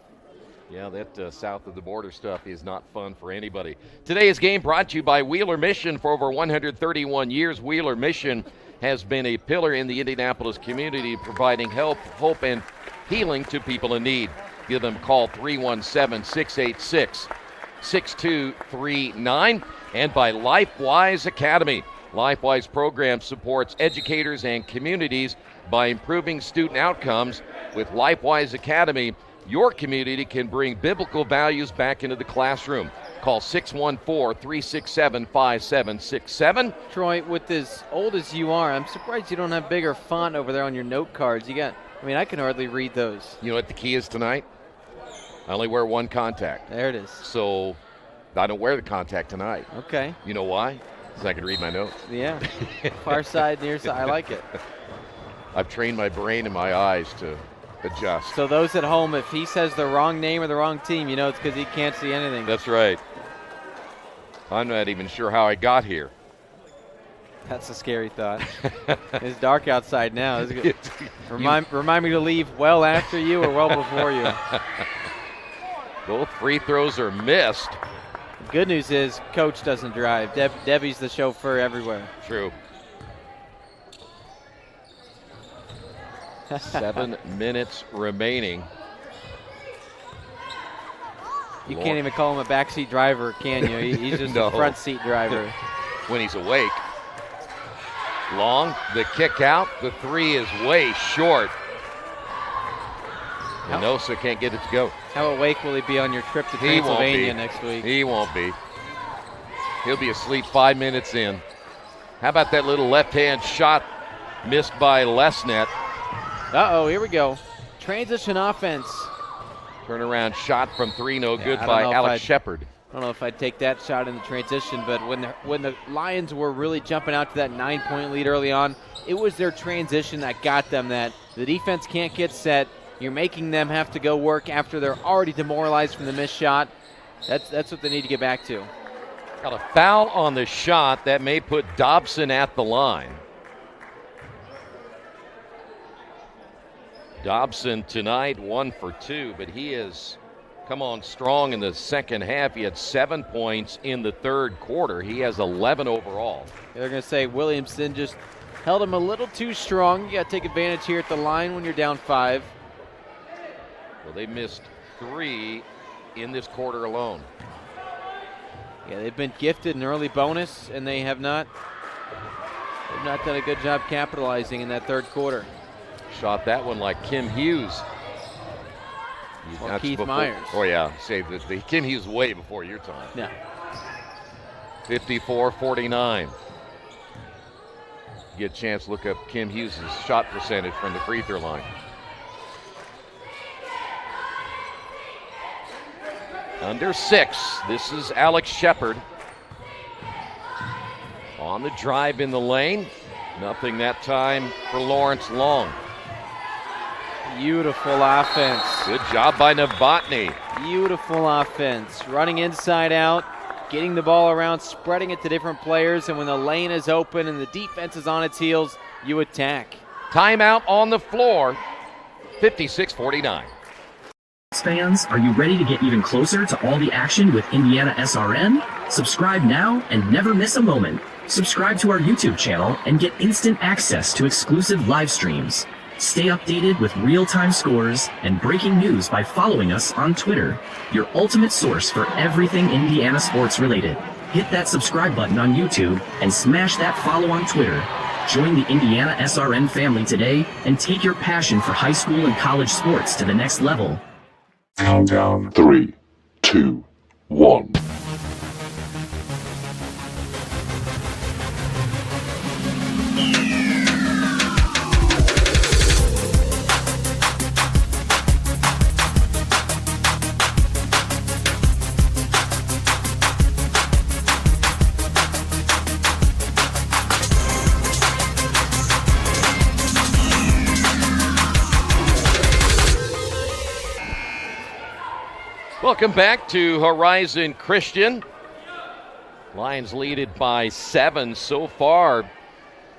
Yeah, that south of the border stuff is not fun for anybody. Today's game brought to you by Wheeler Mission. For over 131 years, Wheeler Mission has been a pillar in the Indianapolis community, providing help, hope, and healing to people in need. Give them a call, 317-686-6239. And by LifeWise Academy. LifeWise program supports educators and communities by improving student outcomes. With LifeWise Academy, your community can bring biblical values back into the classroom. Call 614-367-5767. Troy, with as old as you are, I'm surprised you don't have bigger font over there on your note cards. I can hardly read those. You know what the key is tonight? I only wear one contact. There it is. So I don't wear the contact tonight. Okay. You know why? Because I can read my notes. Yeah. Far side, near side. I like it. I've trained my brain and my eyes to adjust. So those at home, if he says the wrong name or the wrong team, you know it's because he can't see anything. That's right. I'm not even sure how I got here. That's a scary thought. It's dark outside now. Remind me to leave well after you or well before you. Both free throws are missed. Good news is Coach doesn't drive. Debbie's the chauffeur everywhere. True. 7 minutes remaining. You can't even call him a backseat driver, can you? He's just a front seat driver. When he's awake. Long, the kick out. The three is way short. Enosa can't get it to go. How awake will he be on your trip to Pennsylvania next week? He won't be. He'll be asleep 5 minutes in. How about that little left-hand shot missed by Lesnet? Uh-oh, here we go. Transition offense. Turnaround shot from three, no good by Alex Shepard. I don't know if I'd take that shot in the transition, but when the Lions were really jumping out to that 9-point lead early on, it was their transition that got them that. The defense can't get set. You're making them have to go work after they're already demoralized from the missed shot. That's what they need to get back to. Got a foul on the shot that may put Dobson at the line. Dobson tonight 1 for 2, but he has come on strong in the second half. He had 7 points in the third quarter. He has 11 overall. They're going to say Williamson just held him a little too strong. You got to take advantage here at the line when you're down 5. Well, they missed 3 in this quarter alone. Yeah, they've been gifted an early bonus, and they have not done a good job capitalizing in that third quarter. Shot that one like Kim Hughes. Or Keith Myers. Oh, yeah. Say the Kim Hughes way before your time. Yeah. 54-49. Get a chance to look up Kim Hughes' shot percentage from the free throw line. Under 6. This is Alex Shepard. On the drive in the lane. Nothing that time for Lawrence Long. Beautiful offense. Good job by Novotny. Beautiful offense. Running inside out, getting the ball around, spreading it to different players, and when the lane is open and the defense is on its heels, you attack. Timeout on the floor, 56-49. Fans, are you ready to get even closer to all the action with IndianaSRN? Subscribe now and never miss a moment. Subscribe to our YouTube channel and get instant access to exclusive live streams. Stay updated with real-time scores and breaking news by following us on Twitter, your ultimate source for everything Indiana sports related. Hit that subscribe button on YouTube and smash that follow on Twitter. Join the IndianaSRN family today and take your passion for high school and college sports to the next level. Countdown. 3, 2, 1. Welcome back to Horizon Christian. Lions lead it by 7 so far.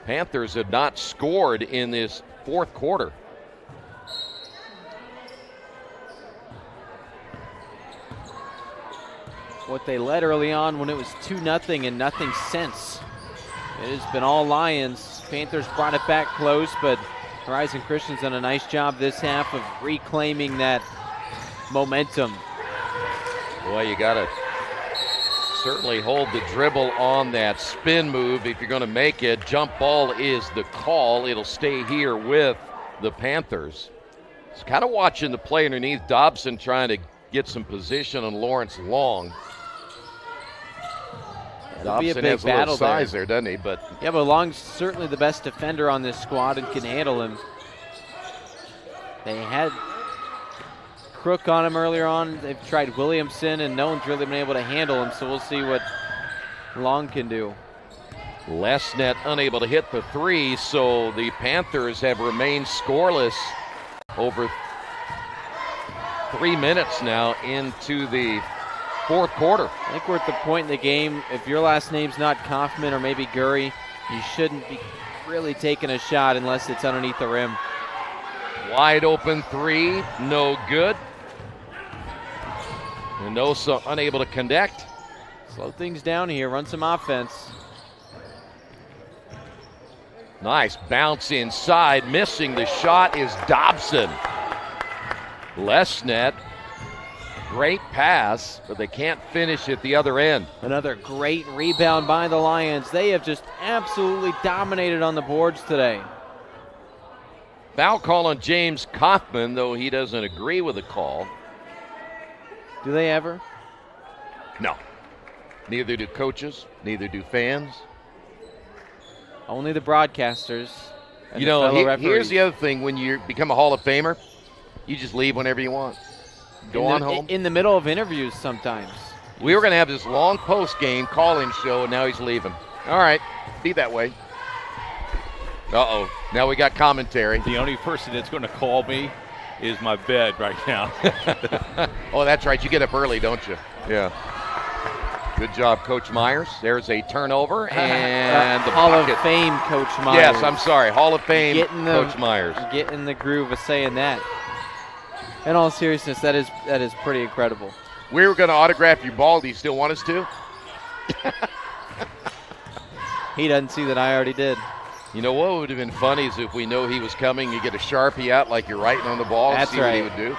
Panthers have not scored in this fourth quarter. What they led early on when it was 2-0 and nothing since. It has been all Lions. Panthers brought it back close, but Horizon Christian's done a nice job this half of reclaiming that momentum. Boy, you got to certainly hold the dribble on that spin move if you're going to make it. Jump ball is the call. It'll stay here with the Panthers. It's kind of watching the play underneath. Dobson trying to get some position on Lawrence Long. That'll be a Dobson big has a battle little size there, doesn't he? But yeah, but Long's certainly the best defender on this squad and can handle him. They had Crook on him earlier on. They've tried Williamson, and no one's really been able to handle him, so we'll see what Long can do. Lesnet unable to hit the three, so the Panthers have remained scoreless over 3 minutes now into the fourth quarter. I think we're at the point in the game, if your last name's not Kaufman or maybe Gurry, you shouldn't be really taking a shot unless it's underneath the rim. Wide open three, no good. Enosa unable to connect. Slow things down here, run some offense. Nice bounce inside, missing the shot is Dobson. Lesnet, great pass, but they can't finish at the other end. Another great rebound by the Lions. They have just absolutely dominated on the boards today. Foul call on James Kaufman, though he doesn't agree with the call. Do they ever? No. Neither do coaches, neither do fans. Only the broadcasters. And you know, referees. Here's the other thing. When you become a Hall of Famer, you just leave whenever you want. Go on home. In the middle of interviews sometimes. We were going to have this long post-game call-in show, and now he's leaving. All right, be that way. Uh-oh, now we got commentary. The only person that's going to call me is my bed right now. Oh, that's right. You get up early, don't you? Yeah. Good job, Coach Myers. There's a turnover, and the Hall bucket. of Fame, Coach Myers. Yes, I'm sorry. Hall of Fame, Coach Myers. Get in the groove of saying that. In all seriousness, that is pretty incredible. We were going to autograph your ball. Do you still want us to? He doesn't see that I already did. You know what would have been funny is if we know he was coming, you get a Sharpie out like you're writing on the ball and see what he would do.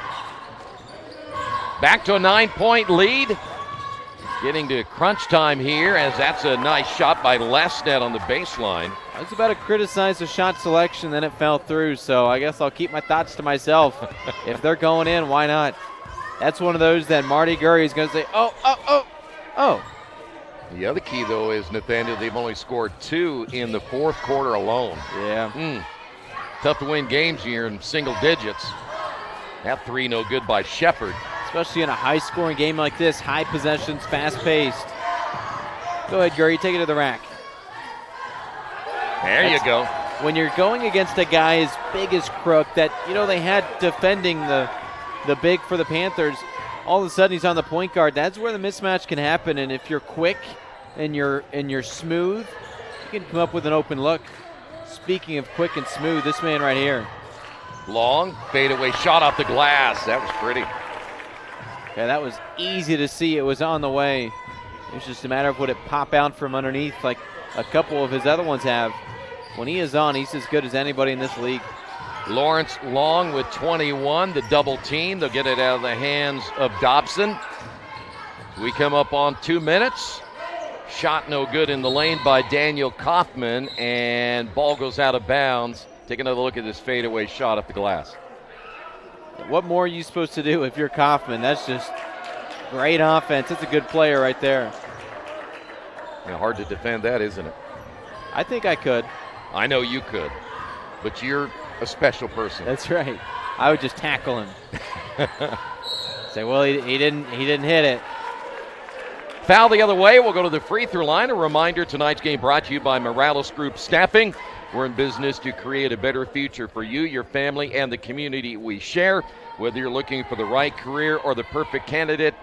Back to a 9-point lead. Getting to crunch time here, as that's a nice shot by Lesnet on the baseline. I was about to criticize the shot selection, then it fell through, so I guess I'll keep my thoughts to myself. If they're going in, why not? That's one of those that Marty Gurry is going to say, oh. The other key, though, is, Nathaniel, they've only scored 2 in the fourth quarter alone. Yeah. Tough to win games here in single digits. That 3 no good by Shepard. Especially in a high-scoring game like this, high possessions, fast-paced. Go ahead, Gurry, take it to the rack. There you go. when you're going against a guy as big as Crook that, they had defending the big for the Panthers, all of a sudden he's on the point guard. That's where the mismatch can happen, and if you're quick and you're smooth, you can come up with an open look. Speaking of quick and smooth, this man right here. Long fadeaway shot off the glass. That was pretty. Yeah, that was easy to see. It was on the way. It was just a matter of would it pop out from underneath like a couple of his other ones have. When he is on, he's as good as anybody in this league. Lawrence Long with 21, the double team. They'll get it out of the hands of Dobson. We come up on 2 minutes. Shot no good in the lane by Daniel Kaufman, and ball goes out of bounds. Take another look at this fadeaway shot off the glass. What more are you supposed to do if you're Kaufman? That's just great offense. That's a good player right there. Yeah, hard to defend that, isn't it? I think I could. I know you could, but you're a special person. That's right. I would just tackle him. Say, well, he didn't hit it. Foul the other way. We'll go to the free throw line. A reminder, tonight's game brought to you by Morales Group Staffing. We're in business to create a better future for you, your family, and the community we share. Whether you're looking for the right career or the perfect candidate,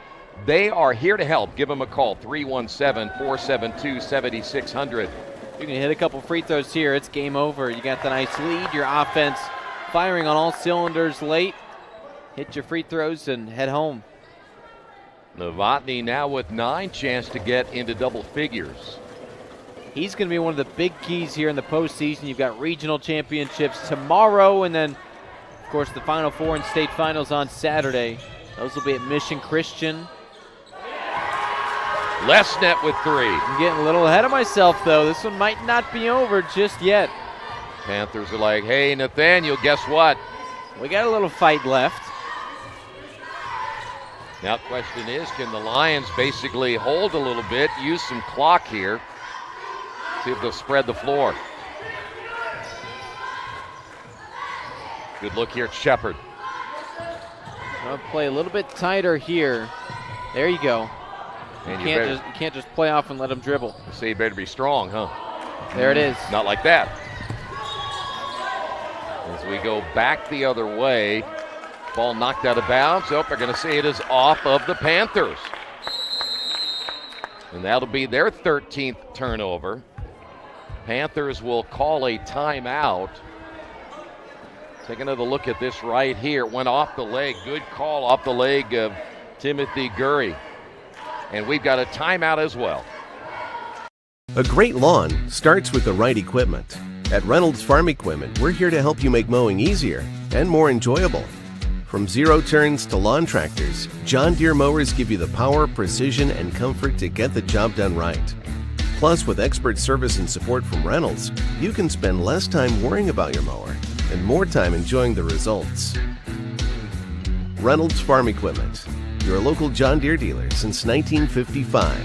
they are here to help. Give them a call, 317-472-7600. You can hit a couple free throws here. It's game over. You got the nice lead. Your offense firing on all cylinders late. Hit your free throws and head home. Novotny now with 9, chance to get into double figures. He's going to be one of the big keys here in the postseason. You've got regional championships tomorrow, and then, of course, the Final Four and state finals on Saturday. Those will be at Mission Christian. Lesnet with 3. I'm getting a little ahead of myself, though. This one might not be over just yet. Panthers are like, hey, Nathaniel, guess what? We got a little fight left. Now the question is, can the Lions basically hold a little bit, use some clock here, see if they'll spread the floor. Good look here at Shepard. I'll play a little bit tighter here. There you go. And you can't just play off and let him dribble. So you better be strong, huh? There it is. Not like that. As we go back the other way, ball knocked out of bounds. Oh, they're going to say it is off of the Panthers. And that'll be their 13th turnover. Panthers will call a timeout. Take another look at this right here. It went off the leg. Good call off the leg of Timothy Gurry. And we've got a timeout as well. A great lawn starts with the right equipment. At Reynolds Farm Equipment, we're here to help you make mowing easier and more enjoyable. From zero turns to lawn tractors, John Deere mowers give you the power, precision, and comfort to get the job done right. Plus, with expert service and support from Reynolds, you can spend less time worrying about your mower and more time enjoying the results. Reynolds Farm Equipment, your local John Deere dealer since 1955.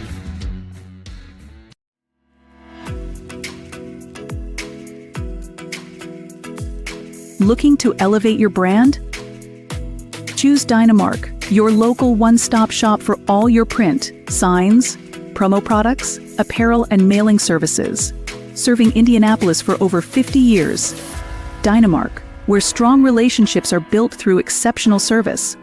Looking to elevate your brand? Choose Dynamark, your local one-stop shop for all your print, signs, promo products, apparel, and mailing services. Serving Indianapolis for over 50 years. Dynamark, where strong relationships are built through exceptional service.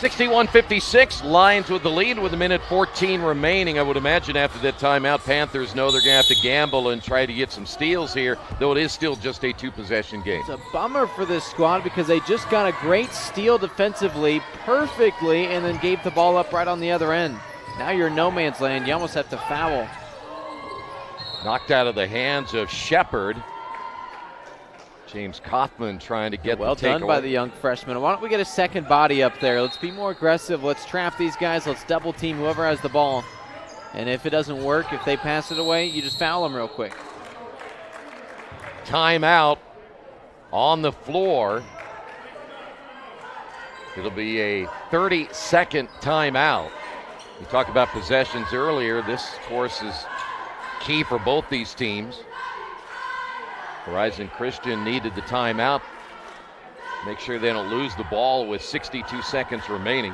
61-56, Lions with the lead with 1:14 remaining. I would imagine after that timeout, Panthers know they're going to have to gamble and try to get some steals here, though it is still just a two-possession game. It's a bummer for this squad because they just got a great steal defensively, perfectly, and then gave the ball up right on the other end. Now you're in no man's land. You almost have to foul. Knocked out of the hands of Shepard. James Kaufman trying to get well the takeaway. Well done by the young freshman. Why don't we get a second body up there? Let's be more aggressive. Let's trap these guys. Let's double team whoever has the ball. And if it doesn't work, if they pass it away, you just foul them real quick. Timeout on the floor. It'll be a 30-second timeout. We talked about possessions earlier. This, of course, is key for both these teams. Horizon Christian needed the timeout. Make sure they don't lose the ball with 62 seconds remaining.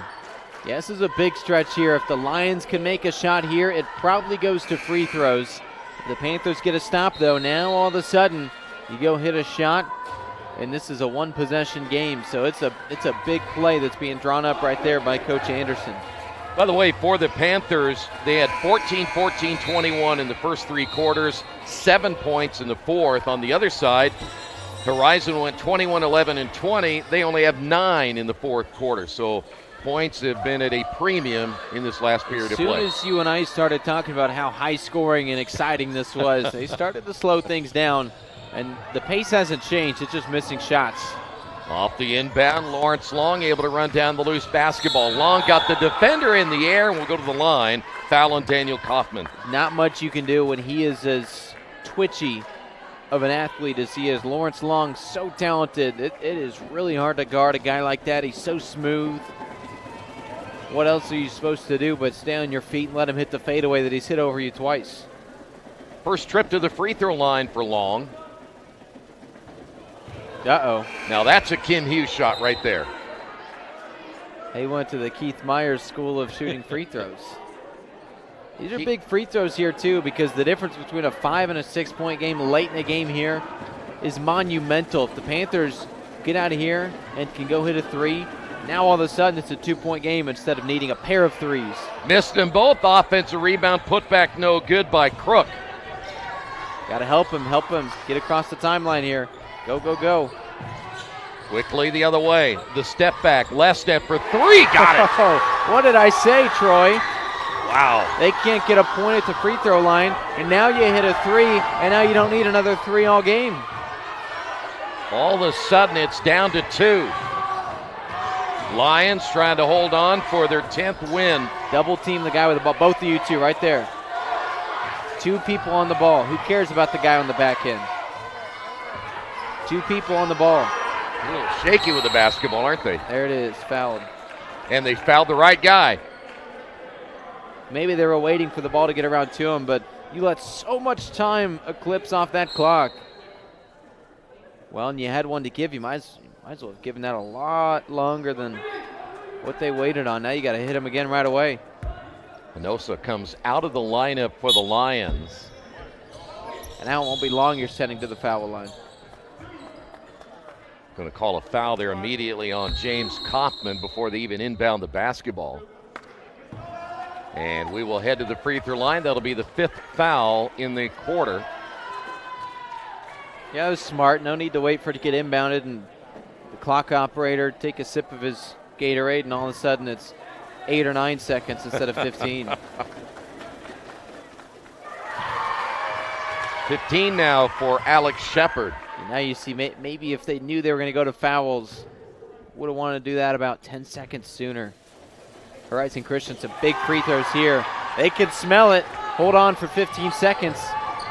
Yeah, this is a big stretch here. If the Lions can make a shot here, it probably goes to free throws. If the Panthers get a stop, though, now all of a sudden you go hit a shot, and this is a one-possession game. So it's a big play that's being drawn up right there by Coach Anderson. By the way, for the Panthers, they had 14, 14, 21 in the first 3 quarters, 7 points in the fourth. On the other side, Horizon went 21, 11, and 20. They only have 9 in the fourth quarter. So points have been at a premium in this last period of play. As soon as you and I started talking about how high-scoring and exciting this was, they started to slow things down, and the pace hasn't changed. It's just missing shots. Off the inbound, Lawrence Long able to run down the loose basketball. Long got the defender in the air and will go to the line. Foul on Daniel Kaufman. Not much you can do when he is as twitchy of an athlete as he is. Lawrence Long, so talented. It is really hard to guard a guy like that. He's so smooth. What else are you supposed to do but stay on your feet and let him hit the fadeaway that he's hit over you twice? First trip to the free throw line for Long. Uh-oh. Now that's a Kim Hughes shot right there. He went to the Keith Myers School of Shooting Free Throws. These are big free throws here, too, because the difference between a 5 and a 6-point game late in the game here is monumental. If the Panthers get out of here and can go hit a 3, now all of a sudden it's a 2-point game instead of needing a pair of 3s. Missed them both. Offensive rebound, put back no good by Crook. Got to help him get across the timeline here. Go, go, go. Quickly the other way. The step back. Left step for 3. Got it. What did I say, Troy? Wow. They can't get a point at the free throw line, and now you hit a 3, and now you don't need another 3 all game. All of a sudden it's down to 2. Lions trying to hold on for their 10th win. Double team the guy with the ball. Both of you two right there. 2 people on the ball. Who cares about the guy on the back end? 2 people on the ball. A little shaky with the basketball, aren't they? There it is, fouled. And they fouled the right guy. Maybe they were waiting for the ball to get around to him, but you let so much time eclipse off that clock. Well, and you had one to give. You might as well have given that a lot longer than what they waited on. Now you got to hit him again right away. Enosa comes out of the lineup for the Lions. And now it won't be long you're sending to the foul line. Going to call a foul there immediately on James Kaufman before they even inbound the basketball. And we will head to the free throw line. That'll be the 5th foul in the quarter. Yeah, it was smart. No need to wait for it to get inbounded and the clock operator take a sip of his Gatorade, and all of a sudden it's 8 or 9 seconds instead of 15. 15 now for Alex Shepard. And now you see maybe if they knew they were going to go to fouls, would have wanted to do that about 10 seconds sooner. Horizon Christian, some big free throws here. They can smell it. Hold on for 15 seconds,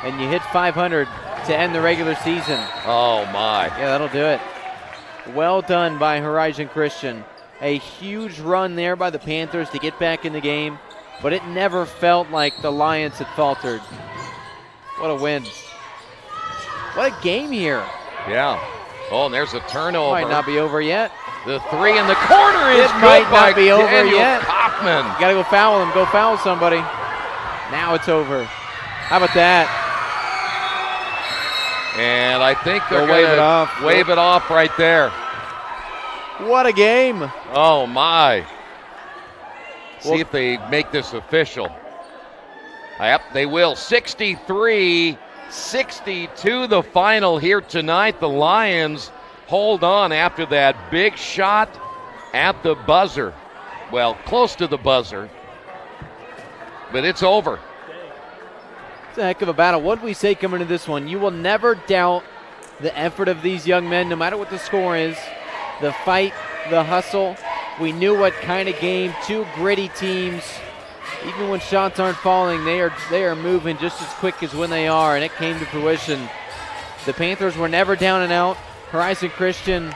and you hit 500 to end the regular season. Oh, my. Yeah, that'll do it. Well done by Horizon Christian. A huge run there by the Panthers to get back in the game, but it never felt like the Lions had faltered. What a win. What a game here. Yeah. Oh, and there's a turnover. Might not be over yet. The 3 in the corner is it good might by not be over Daniel yet. Kaufman. You got to go foul him. Go foul somebody. Now it's over. How about that? And I think they're wave going it to off. wave it off right there. What a game. Oh, my. See if they make this official. Yep, they will. 63-62 the final here tonight. The Lions hold on after that big shot at the buzzer. Well, close to the buzzer. But it's over. It's a heck of a battle. What did we say coming into this one? You will never doubt the effort of these young men, no matter what the score is. The fight, the hustle. We knew what kind of game. 2 gritty teams. Even when shots aren't falling, they are moving just as quick as when they are, and it came to fruition. The Panthers were never down and out. Horizon Christian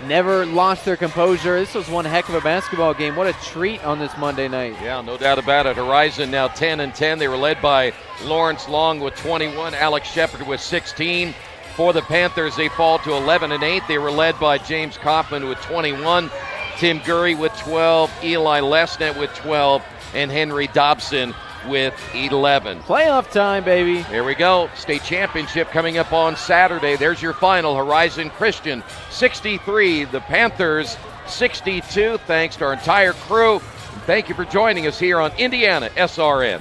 never lost their composure. This was one heck of a basketball game. What a treat on this Monday night. Yeah, no doubt about it. Horizon now 10-10. They were led by Lawrence Long with 21, Alex Shepard with 16. For the Panthers, they fall to 11-8. They were led by James Kaufman with 21. Tim Gurry with 12, Eli Lesnet with 12, and Henry Dobson with 11. Playoff time, baby. Here we go. State championship coming up on Saturday. There's your final. Horizon Christian 63, the Panthers 62. Thanks to our entire crew. Thank you for joining us here on Indiana SRN.